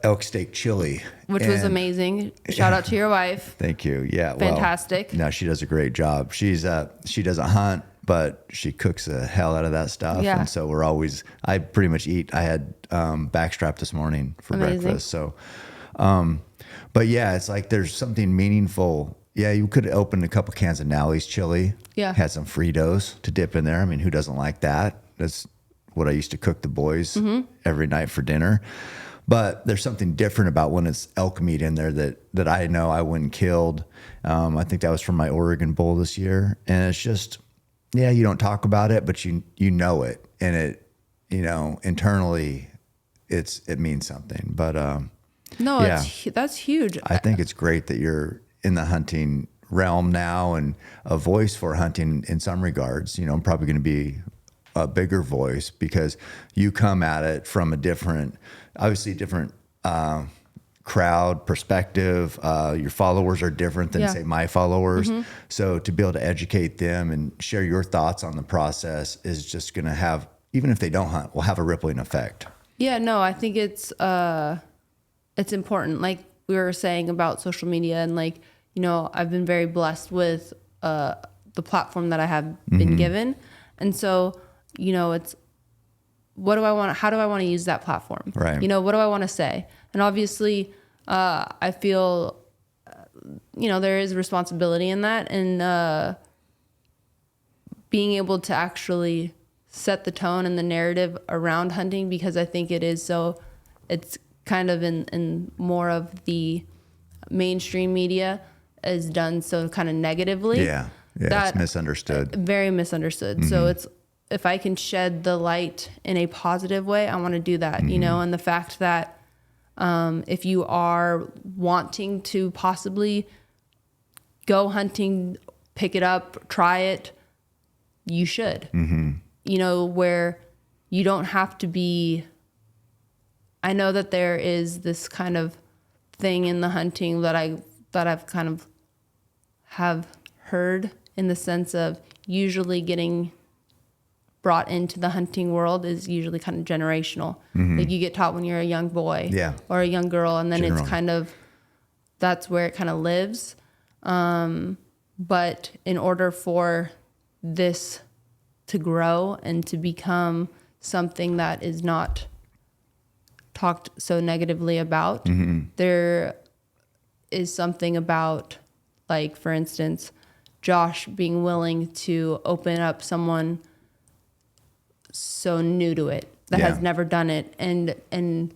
elk steak chili. Which was amazing. Shout out to your wife. Thank you. Yeah. Fantastic. Well, no, she does a great job. She doesn't hunt, but she cooks the hell out of that stuff. Yeah. And so I pretty much eat. I had backstrap this morning for breakfast. So, but yeah, it's like there's something meaningful. Yeah, you could open a couple cans of Natalie's chili. Yeah. Had some Fritos to dip in there. I mean, who doesn't like that? That's what I used to cook the boys every night for dinner. But there's something different about when it's elk meat in there that I know I wouldn't killed. I think that was from my Oregon bull this year. And it's just, yeah, you don't talk about it, but you know it. And it, internally it means something. But No, yeah, that's huge. I think it's great that you're in the hunting realm now and a voice for hunting in some regards. I'm probably going to be a bigger voice because you come at it from a different crowd perspective. Your followers are different than say my followers. So to be able to educate them and share your thoughts on the process is just going to have, even if they don't hunt, will have a rippling effect. Yeah, no, I think it's important. Like we were saying about social media and like, I've been very blessed with the platform that I have been given. And so, it's what do I want? How do I want to use that platform? Right. What do I want to say? And obviously, I feel, there is responsibility in that and being able to actually set the tone and the narrative around hunting because I think it's kind of in more of the mainstream media is done so kind of negatively. Yeah, it's misunderstood. Very misunderstood. So if I can shed the light in a positive way, I want to do that, and the fact that if you are wanting to possibly go hunting, pick it up, try it, you should. Where you don't have to be. I know that there is this kind of thing in the hunting that I've kind of have heard in the sense of usually getting brought into the hunting world is usually kind of generational. Like you get taught when you're a young boy or a young girl, and then it's kind of, that's where it kind of lives. But in order for this to grow and to become something that is not talked so negatively about, there is something about, like, for instance, Josh being willing to open up someone so new to it that has never done it and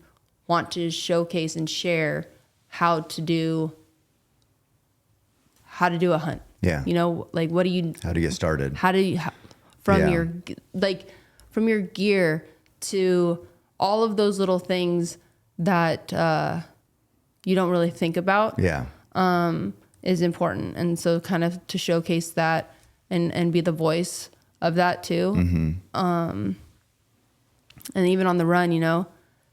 want to showcase and share how to do a hunt. Yeah. Like how to get started? How do you from your gear to all of those little things that you don't really think about. Is important. And so kind of to showcase that and be the voice of that too. And even on the run,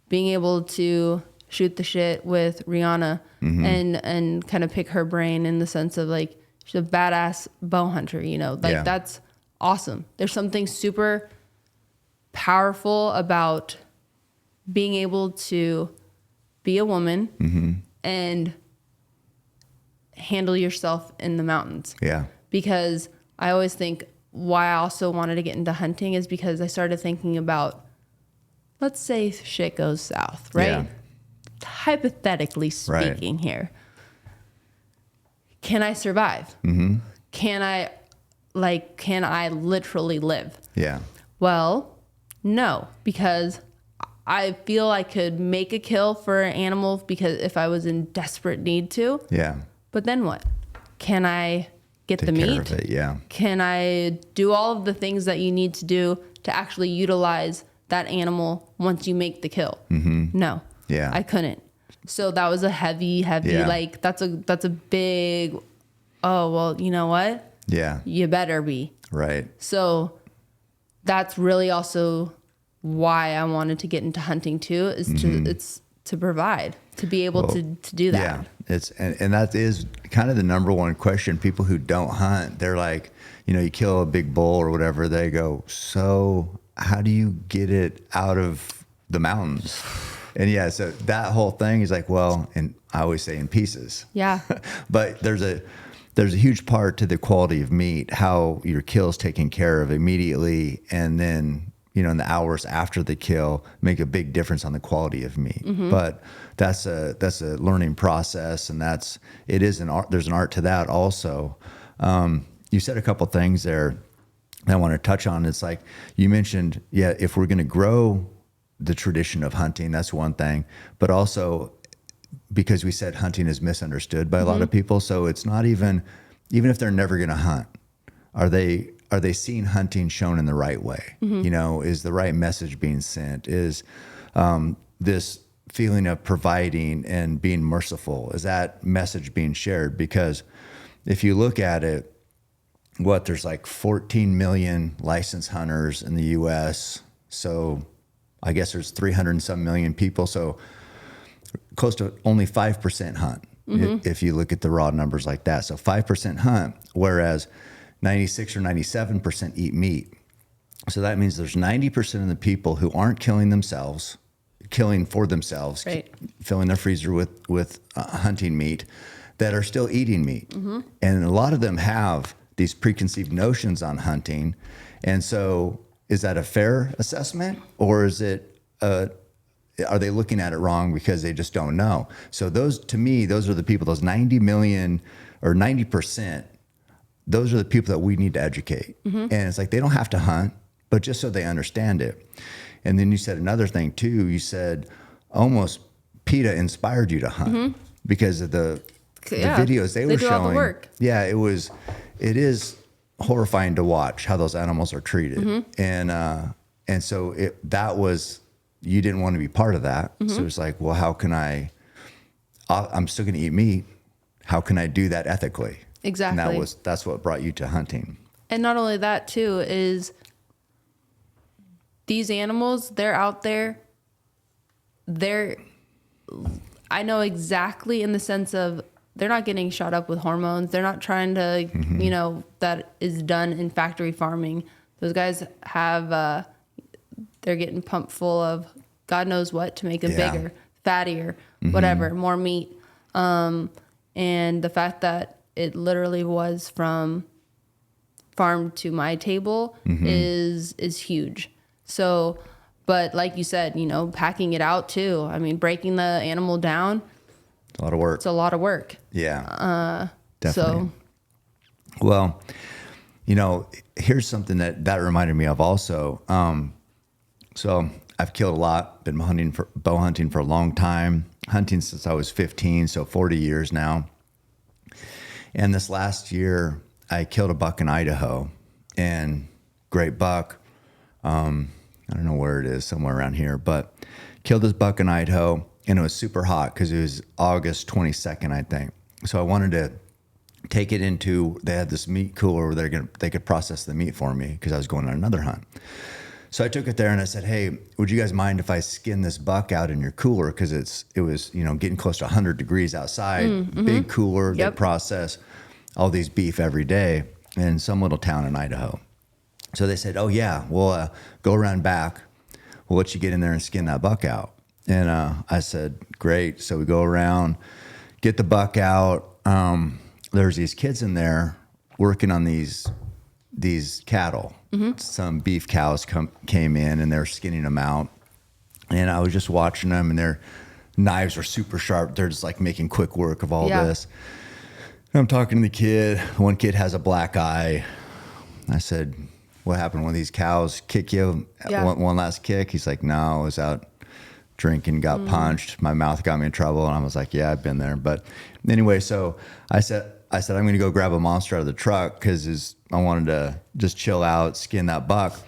being able to shoot the shit with Rihanna and kind of pick her brain in the sense of like, she's a badass bow hunter, that's awesome. There's something super powerful about being able to be a woman and handle yourself in the mountains. Yeah. Because I always think why I also wanted to get into hunting is because I started thinking about, let's say shit goes south, right? Yeah. Hypothetically speaking here. Can I survive? Can I literally live? Yeah. Well, no, because I feel I could make a kill for an animal because if I was in desperate need to. Yeah. But then what? Can I get the meat? Take care of it, yeah. Can I do all of the things that you need to do to actually utilize that animal once you make the kill? No. Yeah. I couldn't. So that was a heavy, like that's a big, oh, well, you know what? Yeah. You better be. Right. So that's really also why I wanted to get into hunting too, is to provide, to be able to do that. Yeah. And that is kind of the number one question. People who don't hunt, they're like, you kill a big bull or whatever, they go, so how do you get it out of the mountains? And yeah, so that whole thing is like, well, and I always say in pieces. Yeah. But there's a huge part to the quality of meat, how your kill is taken care of immediately, and then in the hours after the kill make a big difference on the quality of meat. But that's a learning process, and it is an art. There's an art to that also. You said a couple things there I want to touch on. It's like you mentioned, if we're going to grow the tradition of hunting. That's one thing, but also because we said hunting is misunderstood by a lot of people. So it's not even if they're never going to hunt, are they seeing hunting shown in the right way? You know, is the right message being sent? Is this feeling of providing and being merciful, is that message being shared? Because if you look at it, there's like 14 million licensed hunters in the US. So I guess there's 300 and some million people. So close to only 5% hunt if you look at the raw numbers like that. So 5% hunt, whereas 96 or 97% eat meat. So that means there's 90% of the people who aren't killing for themselves, right, filling their freezer with hunting meat, that are still eating meat. And a lot of them have these preconceived notions on hunting. And so is that a fair assessment, or is it are they looking at it wrong because they just don't know? So to me, those are the people, those 90 million or 90%, those are the people that we need to educate. And it's like, they don't have to hunt, but just so they understand it. And then you said another thing too. You said almost PETA inspired you to hunt because of the videos they were showing. All the work. Yeah, it is horrifying to watch how those animals are treated. And so that was, you didn't want to be part of that. So it's like, well, how can I'm still going to eat meat. How can I do that ethically? Exactly. And that's what brought you to hunting. And not only that too, is these animals, they're out there, I know exactly in the sense of they're not getting shot up with hormones. They're not trying to, that is done in factory farming. Those guys have, they're getting pumped full of God knows what to make them bigger, fattier, whatever, more meat. And the fact that it literally was from farm to my table is huge. So, but like you said, packing it out too. I mean, breaking the animal down. It's a lot of work. It's a lot of work. Yeah. Definitely. Well, here's something that reminded me of also. So I've killed a lot, been bow hunting for a long time, hunting since I was 15, so 40 years now. And this last year, I killed a buck in Idaho, and great buck. I don't know where it is, somewhere around here, but killed this buck in Idaho, and it was super hot because it was August 22nd, I think. So I wanted to take it they had this meat cooler where they could process the meat for me because I was going on another hunt. So I took it there and I said, hey, would you guys mind if I skin this buck out in your cooler? Because it was getting close to 100 degrees outside, big cooler. They process all these beef every day in some little town in Idaho. So they said, oh yeah, we'll go around back. We'll let you get in there and skin that buck out. And I said, great. So we go around, get the buck out. There's these kids in there working on these cattle. Some beef cows came in and they're skinning them out. And I was just watching them, and their knives are super sharp. They're just like making quick work of all this. And I'm talking to the kid. One kid has a black eye. I said, what happened? One of these cows kick you? One last kick? He's like, no, I was out drinking, got punched. My mouth got me in trouble. And I was like, yeah, I've been there. But anyway, so I said, I'm going to go grab a monster out of the truck because I wanted to just chill out, skin that buck.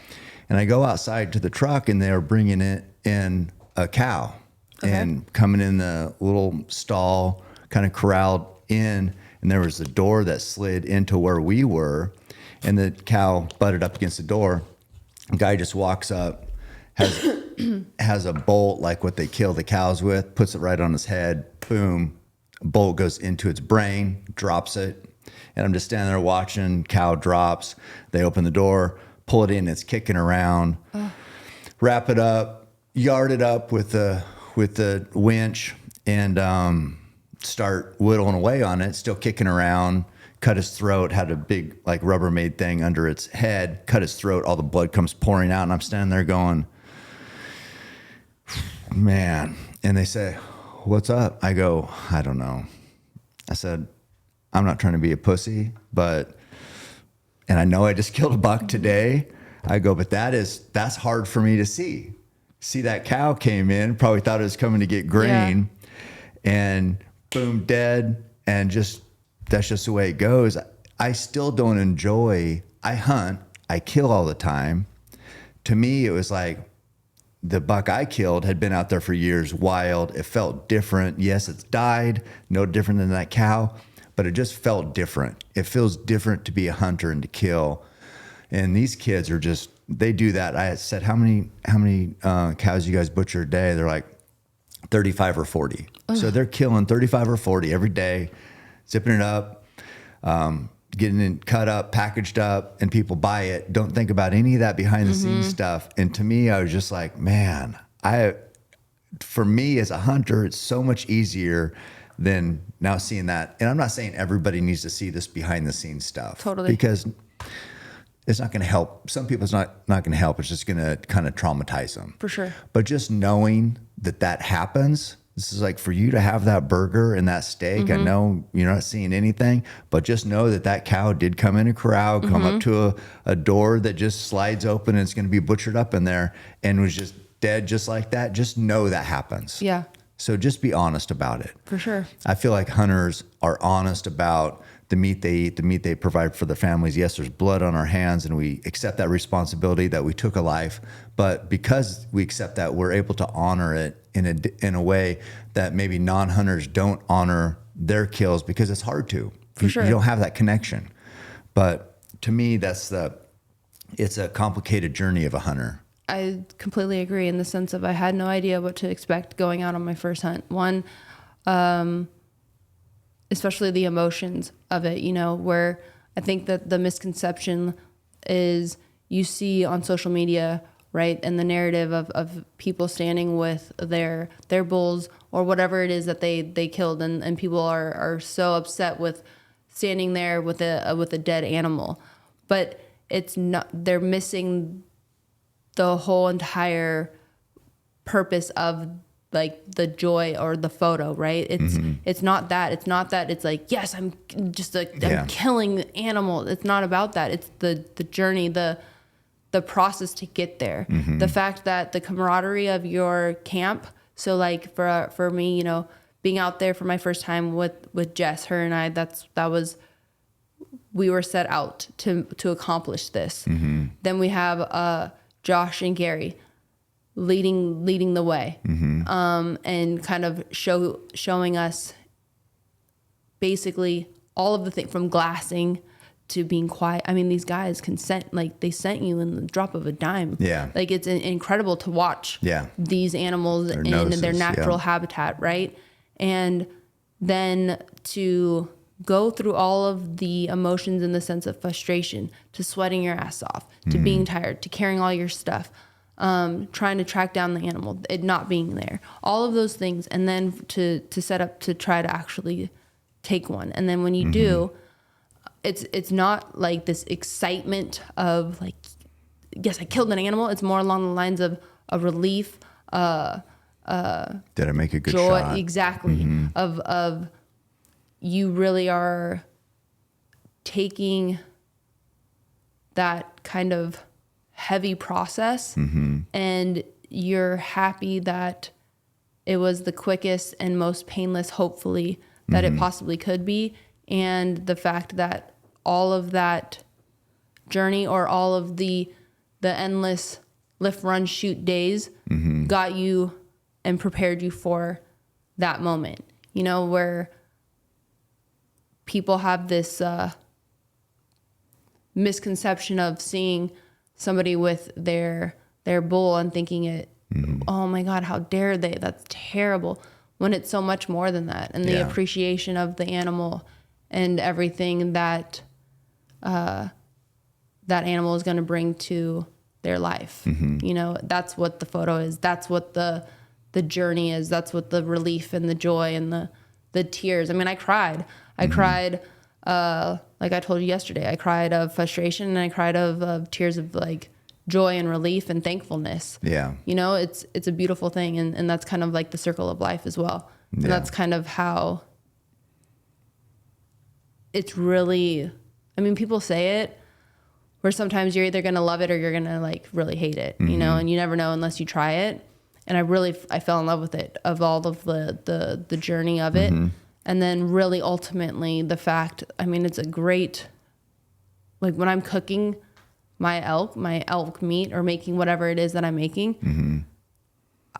And I go outside to the truck, and they were bringing it in a cow and coming in the little stall, kind of corralled in. And there was a door that slid into where we were, and the cow butted up against the door. The guy just walks up, has a bolt like what they kill the cows with, puts it right on his head, boom. Bolt goes into its brain, drops it, and I'm just standing there watching. Cow drops. They open the door, pull it in. It's kicking around. Wrap it up, yard it up with the winch, and start whittling away on it. Still kicking around. Cut his throat. Had a big like Rubbermaid thing under its head. Cut his throat. All the blood comes pouring out, and I'm standing there going, man. And they say, what's up? I go, I don't know. I said, I'm not trying to be a pussy, and I know I just killed a buck today. I go, but that's hard for me to see. see that cow came in, probably thought it was coming to get grain, and boom, dead. And just, that's just the way it goes. I still don't enjoy, I hunt, I kill all the time. To me, it was like the buck I killed had been out there for years, wild. It felt different. Yes, it's died, no different than that cow, but it just felt different. It feels different to be a hunter and to kill. And these kids are just, they do that. I said, how many cows you guys butcher a day? They're like 35 or 40. Ugh. So they're killing 35 or 40 every day, zipping it up, getting it cut up, packaged up, and people buy it. Don't think about any of that behind the scenes stuff. And to me, I was just like, man, for me as a hunter, it's so much easier than now seeing that. And I'm not saying everybody needs to see this behind the scenes stuff. Totally. Because it's not going to help. Some people, it's not going to help. It's just going to kind of traumatize them. For sure. But just knowing that happens, this is like for you to have that burger and that steak. I know you're not seeing anything, but just know that cow did come in a corral, come up to a door that just slides open and it's going to be butchered up in there and was just dead just like that. Just know that happens. Yeah. So just be honest about it. For sure. I feel like hunters are honest about the meat they eat, the meat they provide for their families. Yes, there's blood on our hands and we accept that responsibility that we took a life. But because we accept that, we're able to honor it in a way that maybe non-hunters don't honor their kills because it's hard to. For sure. You don't have that connection. But to me, it's a complicated journey of a hunter. I completely agree in the sense of I had no idea what to expect going out on my first hunt. One, especially the emotions of it, where I think that the misconception is you see on social media, right? And the narrative of people standing with their bulls or whatever it is that they killed. And people are so upset with standing there with a dead animal, but it's not, they're missing the whole entire purpose of like the joy or the photo, right? It's not that. It's not that. It's like, yes, I'm just like, I'm killing the animal. It's not about that. It's the journey, the process to get there. The fact that the camaraderie of your camp. So like for me, being out there for my first time with Jess, her and I, we were set out to accomplish this. Then we have Josh and Gary leading the way, and kind of showing us basically all of the things from glassing to being quiet. I mean, these guys like they sent you in the drop of a dime. Yeah. Like it's incredible to watch these animals in their natural habitat, right? And then to go through all of the emotions in the sense of frustration, to sweating your ass off, to being tired, to carrying all your stuff, trying to track down the animal, it not being there, all of those things. And then to set up to try to actually take one. And then when you do, it's not like this excitement of like, yes, I killed an animal. It's more along the lines of a relief. Did I make a good joy, shot? Exactly. Of you really are taking that kind of heavy process and you're happy that it was the quickest and most painless, hopefully, that it possibly could be. And the fact that all of that journey or all of the endless lift, run, shoot days got you and prepared you for that moment, where people have this misconception of seeing somebody with their bull and thinking it, oh my God, how dare they? That's terrible. When it's so much more than that. And the appreciation of the animal and everything that that animal is going to bring to their life. That's what the photo is. That's what the journey is. That's what the relief and the joy and the tears. I mean, I cried. I cried, like I told you yesterday, I cried of frustration and I cried of tears of like joy and relief and thankfulness. Yeah. It's a beautiful thing. And that's kind of like the circle of life as well. And that's kind of how it's really, I mean, people say it where sometimes you're either going to love it or you're going to like really hate it, and you never know unless you try it. And I fell in love with it, of all of the journey of it. And then really ultimately the fact, I mean, it's a great, like when I'm cooking my elk meat or making whatever it is that I'm making,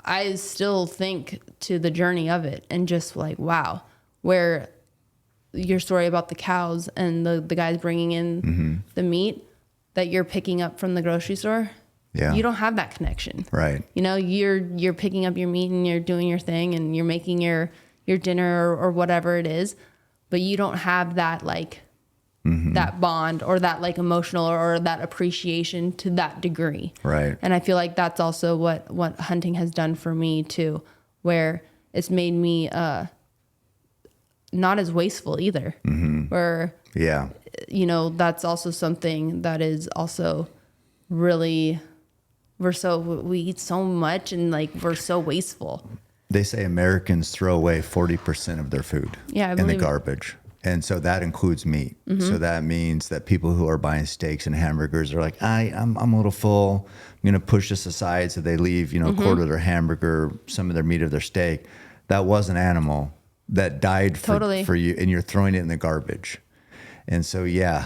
I still think to the journey of it and just like, wow, where your story about the cows and the guys bringing in the meat that you're picking up from the grocery store. Yeah. You don't have that connection. Right. You know, you're picking up your meat and you're doing your thing and you're making your dinner or whatever it is, but you don't have that like that bond or that like emotional or that appreciation to that degree. Right. And I feel like that's also what hunting has done for me too, where it's made me not as wasteful either. Where Yeah. you know, that's also something that is also really, we eat so much and like we're so wasteful. They say Americans throw away 40% of their food in the garbage. And so that includes meat. So that means that people who are buying steaks and hamburgers are like, I'm a little full. I'm going to push this aside. So they leave, you know, a quarter of their hamburger, some of their meat of their steak. That was an animal that died for you, and you're throwing it in the garbage. And so, yeah,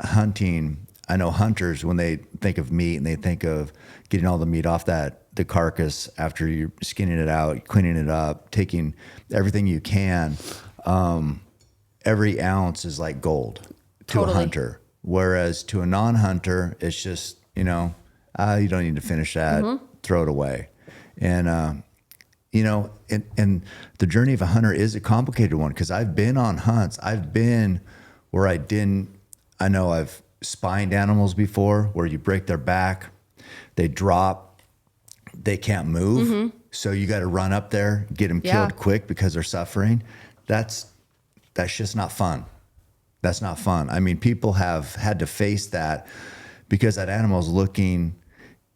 hunting, I know hunters, when they think of meat and they think of getting all the meat off the carcass after you're skinning it out, cleaning it up, taking everything you can, every ounce is like gold to a hunter. Whereas to a non-hunter, it's just, you know, you don't need to finish that, throw it away. And, you know, and the journey of a hunter is a complicated one, because I've been on hunts. I've been where I know I've spined animals before, where you break their back, they drop, they can't move. So you got to run up there, get them killed quick because they're suffering. That's just not fun. That's not fun. I mean, people have had to face that because that animal's looking,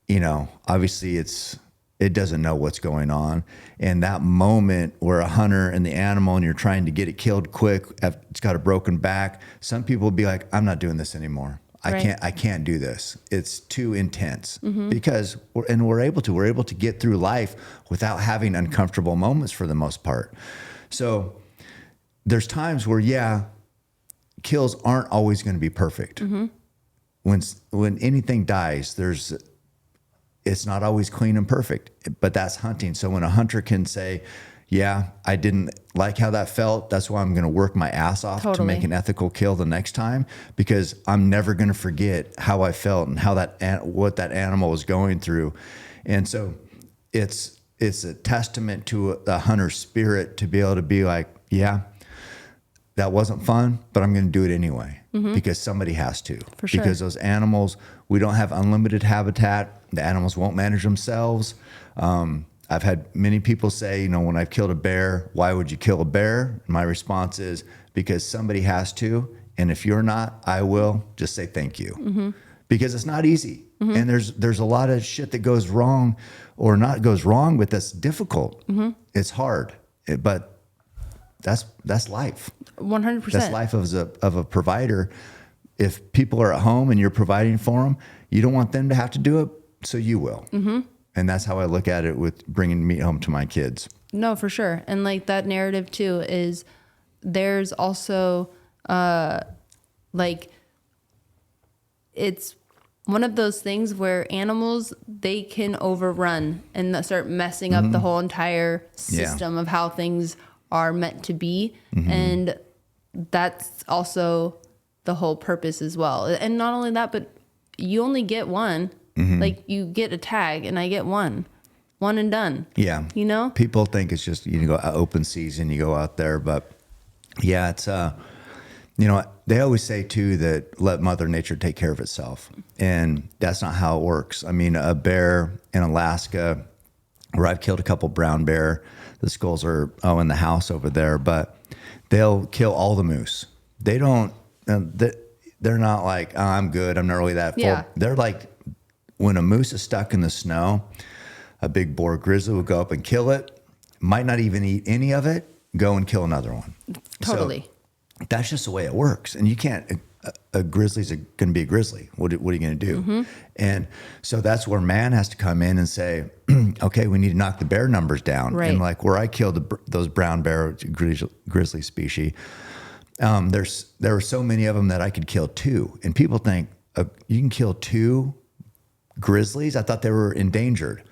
you know, obviously it doesn't know what's going on. And that moment where a hunter and the animal, and you're trying to get it killed quick, it's got a broken back. Some people will be like, I'm not doing this anymore. I can't do this. It's too intense. Because we're able to get through life without having uncomfortable moments for the most part. So there's times where, kills aren't always going to be perfect. When anything dies, it's not always clean and perfect, but that's hunting. So when a hunter can say, I didn't like how that felt, that's why I'm going to work my ass off to make an ethical kill the next time, because I'm never going to forget how I felt and how what that animal was going through. And so it's a testament to a hunter's spirit to be able to be like, that wasn't fun, but I'm going to do it anyway, because somebody has to. For sure. Because those animals, we don't have unlimited habitat. The animals won't manage themselves. I've had many people say, you know, when I've killed a bear, why would you kill a bear? My response is, because somebody has to. And if you're not, I will. Just say thank you. Because it's not easy. And there's a lot of shit that goes wrong, or not goes wrong, but that's difficult. It's hard. But that's life. 100%. That's life of a provider. If people are at home and you're providing for them, you don't want them to have to do it, so you will. And that's how I look at it with bringing meat home to my kids. No, for sure. And like that narrative too is, there's also like, it's one of those things where animals, they can overrun and start messing up the whole entire system of how things are meant to be. And that's also the whole purpose as well. And not only that, but you only get one. Like you get a tag and I get one and done. Yeah. You know, people think it's just, you go open season, you go out there, but it's, you know, they always say too, that let Mother Nature take care of itself. And that's not how it works. I mean, a bear in Alaska, where I've killed a couple brown bear, the skulls are in the house over there, but they'll kill all the moose. They don't, they're not like, oh, I'm good, I'm not really that full. They're like, when a moose is stuck in the snow, a big boar grizzly will go up and kill it, might not even eat any of it, go and kill another one. Totally. So that's just the way it works. And you can't a grizzly's going to be a grizzly. What are you going to do? And so that's where man has to come in and say, okay, we need to knock the bear numbers down. Right. And like where I killed those brown bear grizzly species, there were so many of them that I could kill 2. And people think you can kill 2 grizzlies. I thought they were endangered.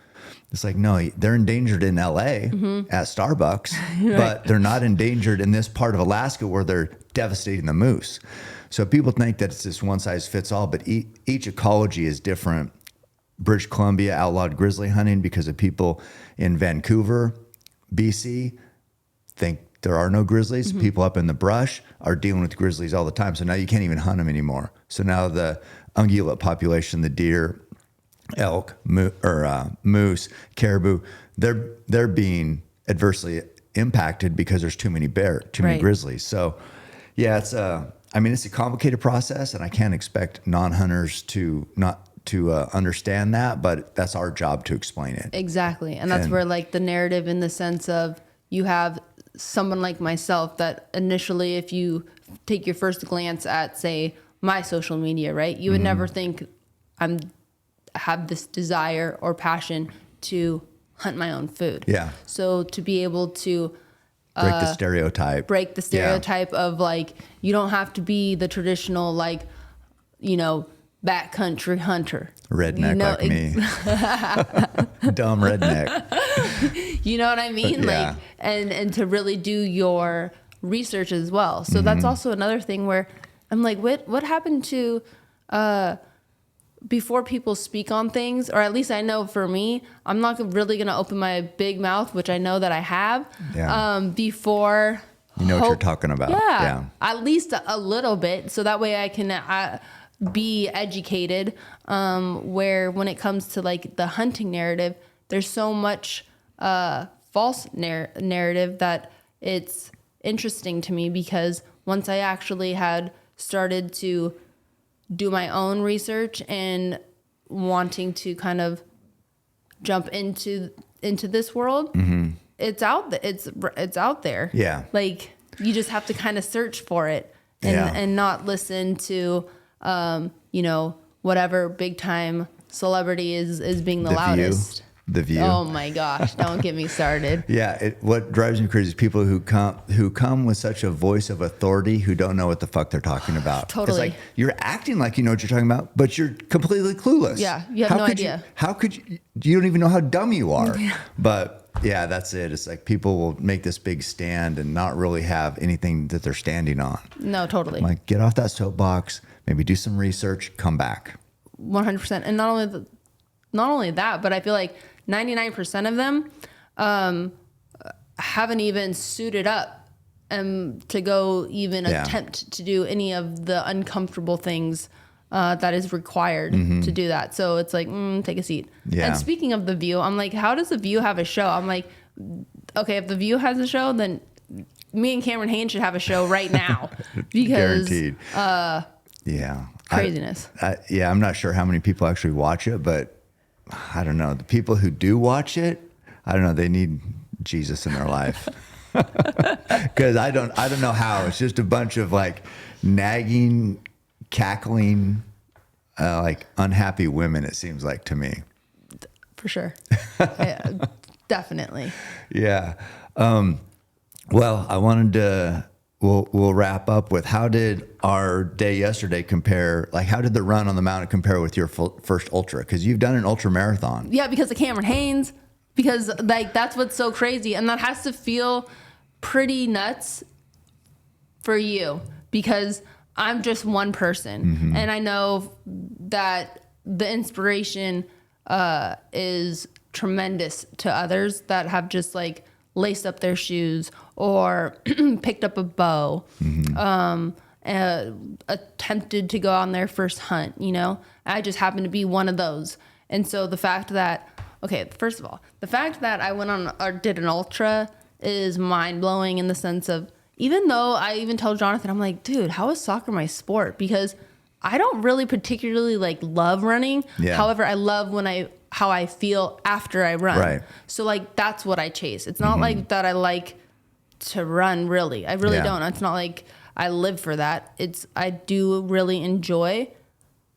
It's like, no, they're endangered in LA at Starbucks, but they're not endangered in this part of Alaska where they're devastating the moose. So people think that it's this one size fits all, but each ecology is different. British Columbia outlawed grizzly hunting because of people in Vancouver, BC, think there are no grizzlies. People up in the brush are dealing with grizzlies all the time. So now you can't even hunt them anymore. So now the ungulate population, the deer, elk, moose, caribou, they're being adversely impacted because there's too many many grizzlies. So yeah, it's a complicated process, and I can't expect non-hunters to understand that, but that's our job to explain it. Exactly. And that's where like the narrative, in the sense of, you have someone like myself that initially, if you take your first glance at, say, my social media, right, you would never think have this desire or passion to hunt my own food. Yeah. So to be able to break the stereotype of like, you don't have to be the traditional, like, backcountry hunter. Redneck like me. Dumb redneck. You know what I mean? Yeah. Like, and to really do your research as well. So that's also another thing where I'm like, what happened to, before people speak on things, or at least I know for me, I'm not really going to open my big mouth, which I know that I have, before. You know what you're talking about. Yeah. At least a little bit. So that way I can be educated, where when it comes to like the hunting narrative, there's so much false narrative that it's interesting to me, because once I actually had started to do my own research and wanting to kind of jump into this world, it's out there. Yeah. Like, you just have to kind of search for it and not listen to, whatever big time celebrity is being the loudest. The View. Oh my gosh! Don't get me started. Yeah, what drives me crazy is people who come with such a voice of authority who don't know what the fuck they're talking about. Totally. It's like, you're acting like you know what you're talking about, but you're completely clueless. Yeah, you have no idea. How could you? You don't even know how dumb you are. Yeah. But yeah, that's it. It's like people will make this big stand and not really have anything that they're standing on. No, totally. I'm like, get off that soapbox. Maybe do some research. Come back. 100%. And not only that, but I feel like 99% of them haven't even suited up to go even attempt to do any of the uncomfortable things that is required to do that. So it's like, take a seat. Yeah. And speaking of The View, I'm like, how does The View have a show? I'm like, okay, if The View has a show, then me and Cameron Haynes should have a show right now. Because guaranteed. Craziness. I'm not sure how many people actually watch it, but I don't know. The people who do watch it, I don't know. They need Jesus in their life, because I don't know how. It's just a bunch of like nagging, cackling, like unhappy women. It seems like to me. For sure. Definitely. Yeah. Well, I wanted to. We'll wrap up with, how did our day yesterday compare? Like, how did the run on the mountain compare with your first ultra? Because you've done an ultra marathon. Yeah, because of Cameron Haynes. Because like, that's what's so crazy, and that has to feel pretty nuts for you, because I'm just one person, and I know that the inspiration is tremendous to others that have just like laced up their shoes or picked up a bow, attempted to go on their first hunt, I just happened to be one of those. And so the fact that, first of all, the fact that I went on or did an ultra is mind blowing, in the sense of, even though I even told Jonathan, I'm like, dude, how is soccer my sport? Because I don't really particularly like love running. Yeah. However, I love how I feel after I run. Right. So like, that's what I chase. It's not like that I like to run, really. I really don't. It's not like I live for that. I do really enjoy.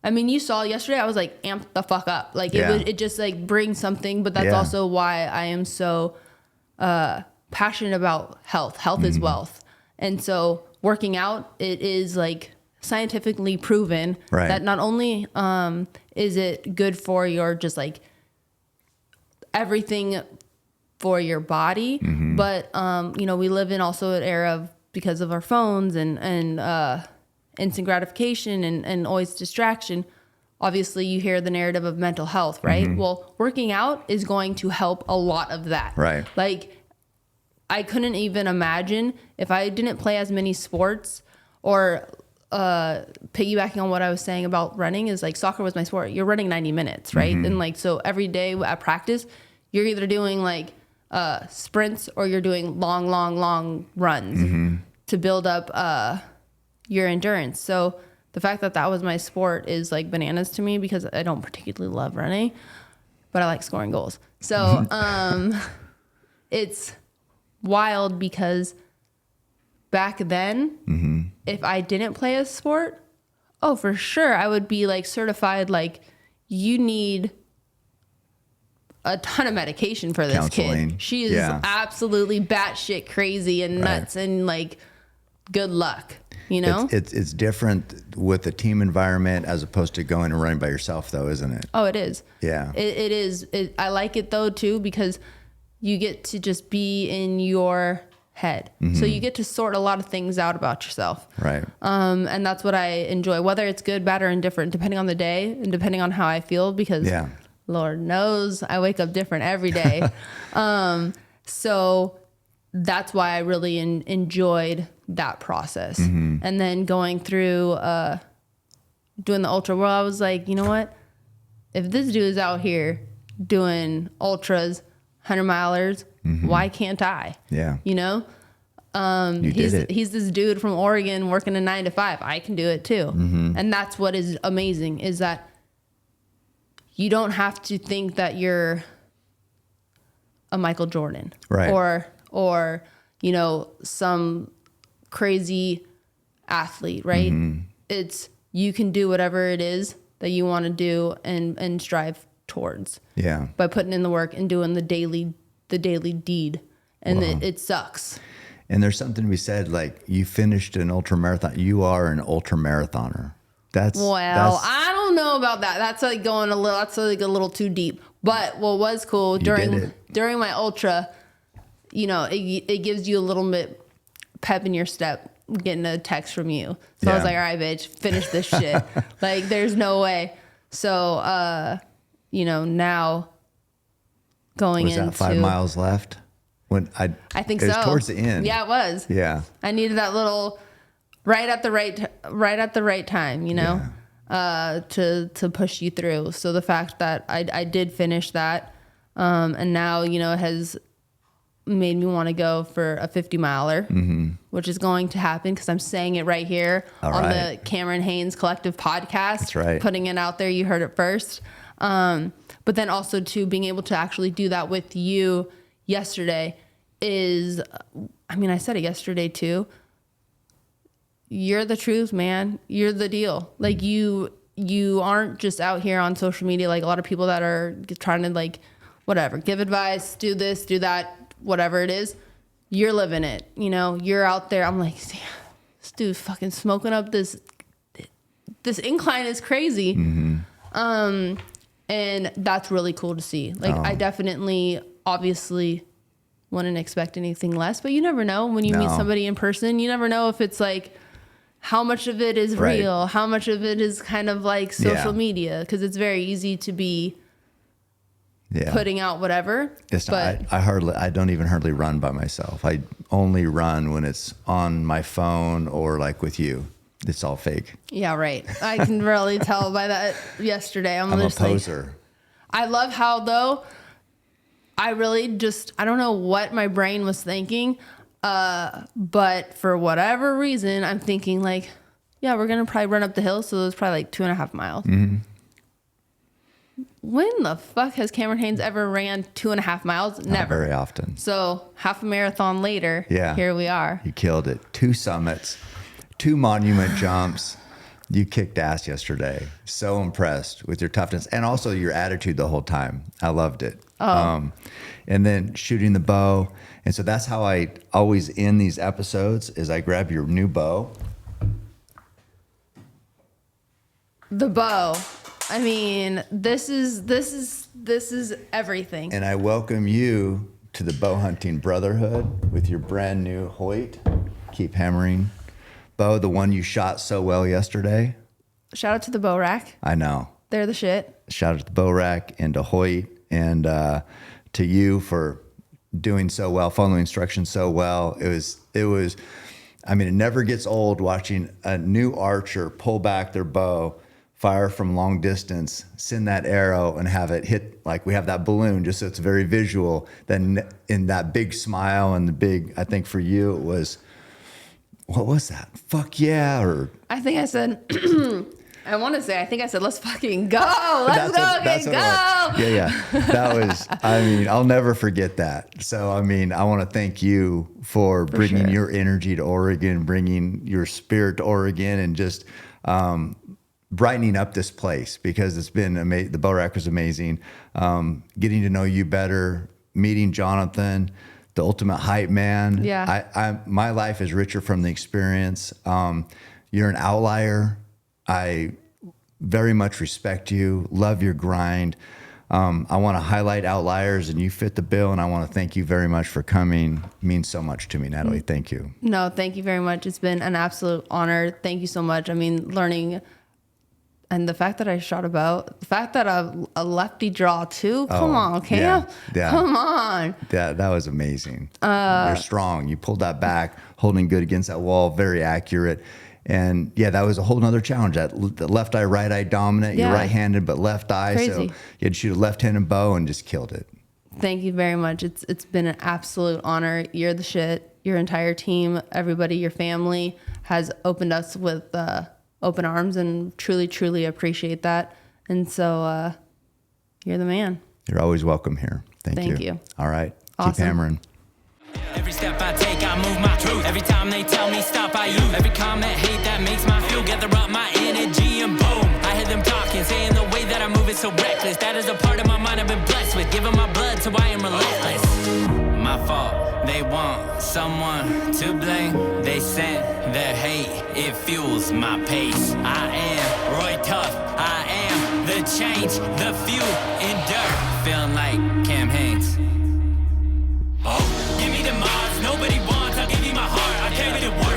I mean, you saw yesterday, I was like amped the fuck up. Like it just like brings something, but that's also why I am so passionate about health. Health is wealth. And so working out, it is like scientifically proven that not only is it good for your just like everything for your body, but you know, we live in also an era of, because of our phones and instant gratification and always distraction. Obviously you hear the narrative of mental health, right? Well, working out is going to help a lot of that. Right. Like I couldn't even imagine if I didn't play as many sports, or piggybacking on what I was saying about running is like soccer was my sport. You're running 90 minutes, right? And like, so every day at practice, you're either doing like sprints or you're doing long runs to build up your endurance. So the fact that that was my sport is like bananas to me, because I don't particularly love running, but I like scoring goals. So it's wild, because back then, if I didn't play a sport, oh, for sure, I would be like certified, like you need a ton of medication for this Counseling. kid. She is absolutely batshit crazy and nuts, and like, good luck, you know? It's different with the team environment as opposed to going and running by yourself, though, isn't it? Oh, it is. Yeah. It is. I like it though too, because you get to just be in your head. So you get to sort a lot of things out about yourself. Right. And that's what I enjoy, whether it's good, bad, or indifferent, depending on the day and depending on how I feel, because Lord knows I wake up different every day. So that's why I really enjoyed that process. And then going through doing the ultra world, I was like, you know what? If this dude is out here doing ultras, 100-milers, why can't I? Yeah. You know? He's this dude from Oregon working a 9 to 5. I can do it too. And that's what is amazing, is that you don't have to think that you're a Michael Jordan, right? Or you know, some crazy athlete, right? It's, you can do whatever it is that you want to do and strive towards. Yeah. By putting in the work and doing the daily deed. And it sucks. And there's something to be said, like, you finished an ultramarathon. You are an ultramarathoner. That's I don't know about that. That's like going a little too deep. But what was cool during my ultra, you know, it gives you a little bit pep in your step getting a text from you. So I was like, all right, bitch, finish this shit. Like, there's no way. So, you know, now going into... Was that 5 miles left? When I think so. It was towards the end. Yeah, it was. Yeah. I needed that little right at the right time, you know, to push you through. So the fact that I did finish that, and now, you know, it has made me want to go for a 50-miler, which is going to happen because I'm saying it right here on the Cameron Haynes Collective podcast. That's right. Putting it out there. You heard it first. But then also to being able to actually do that with you yesterday is, I mean, I said it yesterday too. You're the truth, man. You're the deal. Like, you aren't just out here on social media like a lot of people that are trying to, like, whatever, give advice, do this, do that, whatever it is. You're living it. You know, you're out there. I'm like, damn, this dude fucking smoking up this incline is crazy. And that's really cool to see. Like, I definitely, obviously, wouldn't expect anything less, but you never know when you meet somebody in person. You never know if it's like, how much of it is real, how much of it is kind of like social media, because it's very easy to be putting out whatever. But I don't even hardly run by myself. I only run when it's on my phone or like with you. It's all fake. Yeah, right. I can really tell by that yesterday. I'm a poser. Like, I love how, though, I don't know what my brain was thinking, but for whatever reason, I'm thinking like, yeah, we're going to probably run up the hill, so it's probably like 2.5 miles. When the fuck has Cameron Haynes ever ran 2.5 miles? Never. Not very often. So half a marathon later, here we are. You killed it. 2 summits. 2 monument jumps. You kicked ass yesterday. So impressed with your toughness and also your attitude the whole time. I loved it. And then shooting the bow. And so that's how I always end these episodes is I grab your new bow. The bow. I mean, this is everything. And I welcome you to the bow hunting brotherhood with your brand new Hoyt. Keep hammering bow, the one you shot so well yesterday. Shout out to the bow rack. I know. They're the shit. Shout out to the bow rack and to Hoyt and to you for doing so well, following instructions so well. It was, I mean, it never gets old watching a new archer pull back their bow, fire from long distance, send that arrow and have it hit, like we have that balloon, just so it's very visual. Then in that big smile and the big, I think for you, it was, what was that? Fuck yeah. Or I think I said, I think I said, let's fucking go. Let's go. Yeah. That was, I mean, I'll never forget that. So, I mean, I want to thank you for bringing sure. your energy to Oregon, bringing your spirit to Oregon, and just brightening up this place because it's been amazing. The bow rack was amazing. Getting to know you better, meeting Jonathan, the ultimate hype man. Yeah. My life is richer from the experience. You're an outlier. I very much respect you, love your grind. I want to highlight outliers and you fit the bill. And I want to thank you very much for coming. It means so much to me, Natalie. Thank you. No, thank you very much. It's been an absolute honor. Thank you so much. I mean, learning and the fact that I shot a bow, the fact that a lefty draw too. Come on, Cam. Yeah. Come on. That was amazing. You're strong. You pulled that back, holding good against that wall, very accurate. And yeah, that was a whole nother challenge. The left eye, right eye dominant. Yeah. You're right-handed, but left eye. Crazy. So you had to shoot a left-handed bow and just killed it. Thank you very much. It's been an absolute honor. You're the shit. Your entire team, everybody, your family has opened us with open arms and truly, truly appreciate that. And so you're the man. You're always welcome here. Thank you. All right. Awesome. Keep hammering. Every step I take, I move my truth. Every time they tell me stop, I use. Every comment, hate that makes my fuel. Gather up my energy and boom. I hear them talking, saying the way that I move is so reckless. That is a part of my mind I've been blessed with. Giving my blood, so I am relentless. My fault, they want someone to blame. They sent their hate, it fuels my pace. I am Roy Tough, I am the change, the fuel in dirt. Feeling like Cam Haynes. Oh, give me the Mars, nobody wants, I'll give you my heart. I carry the world.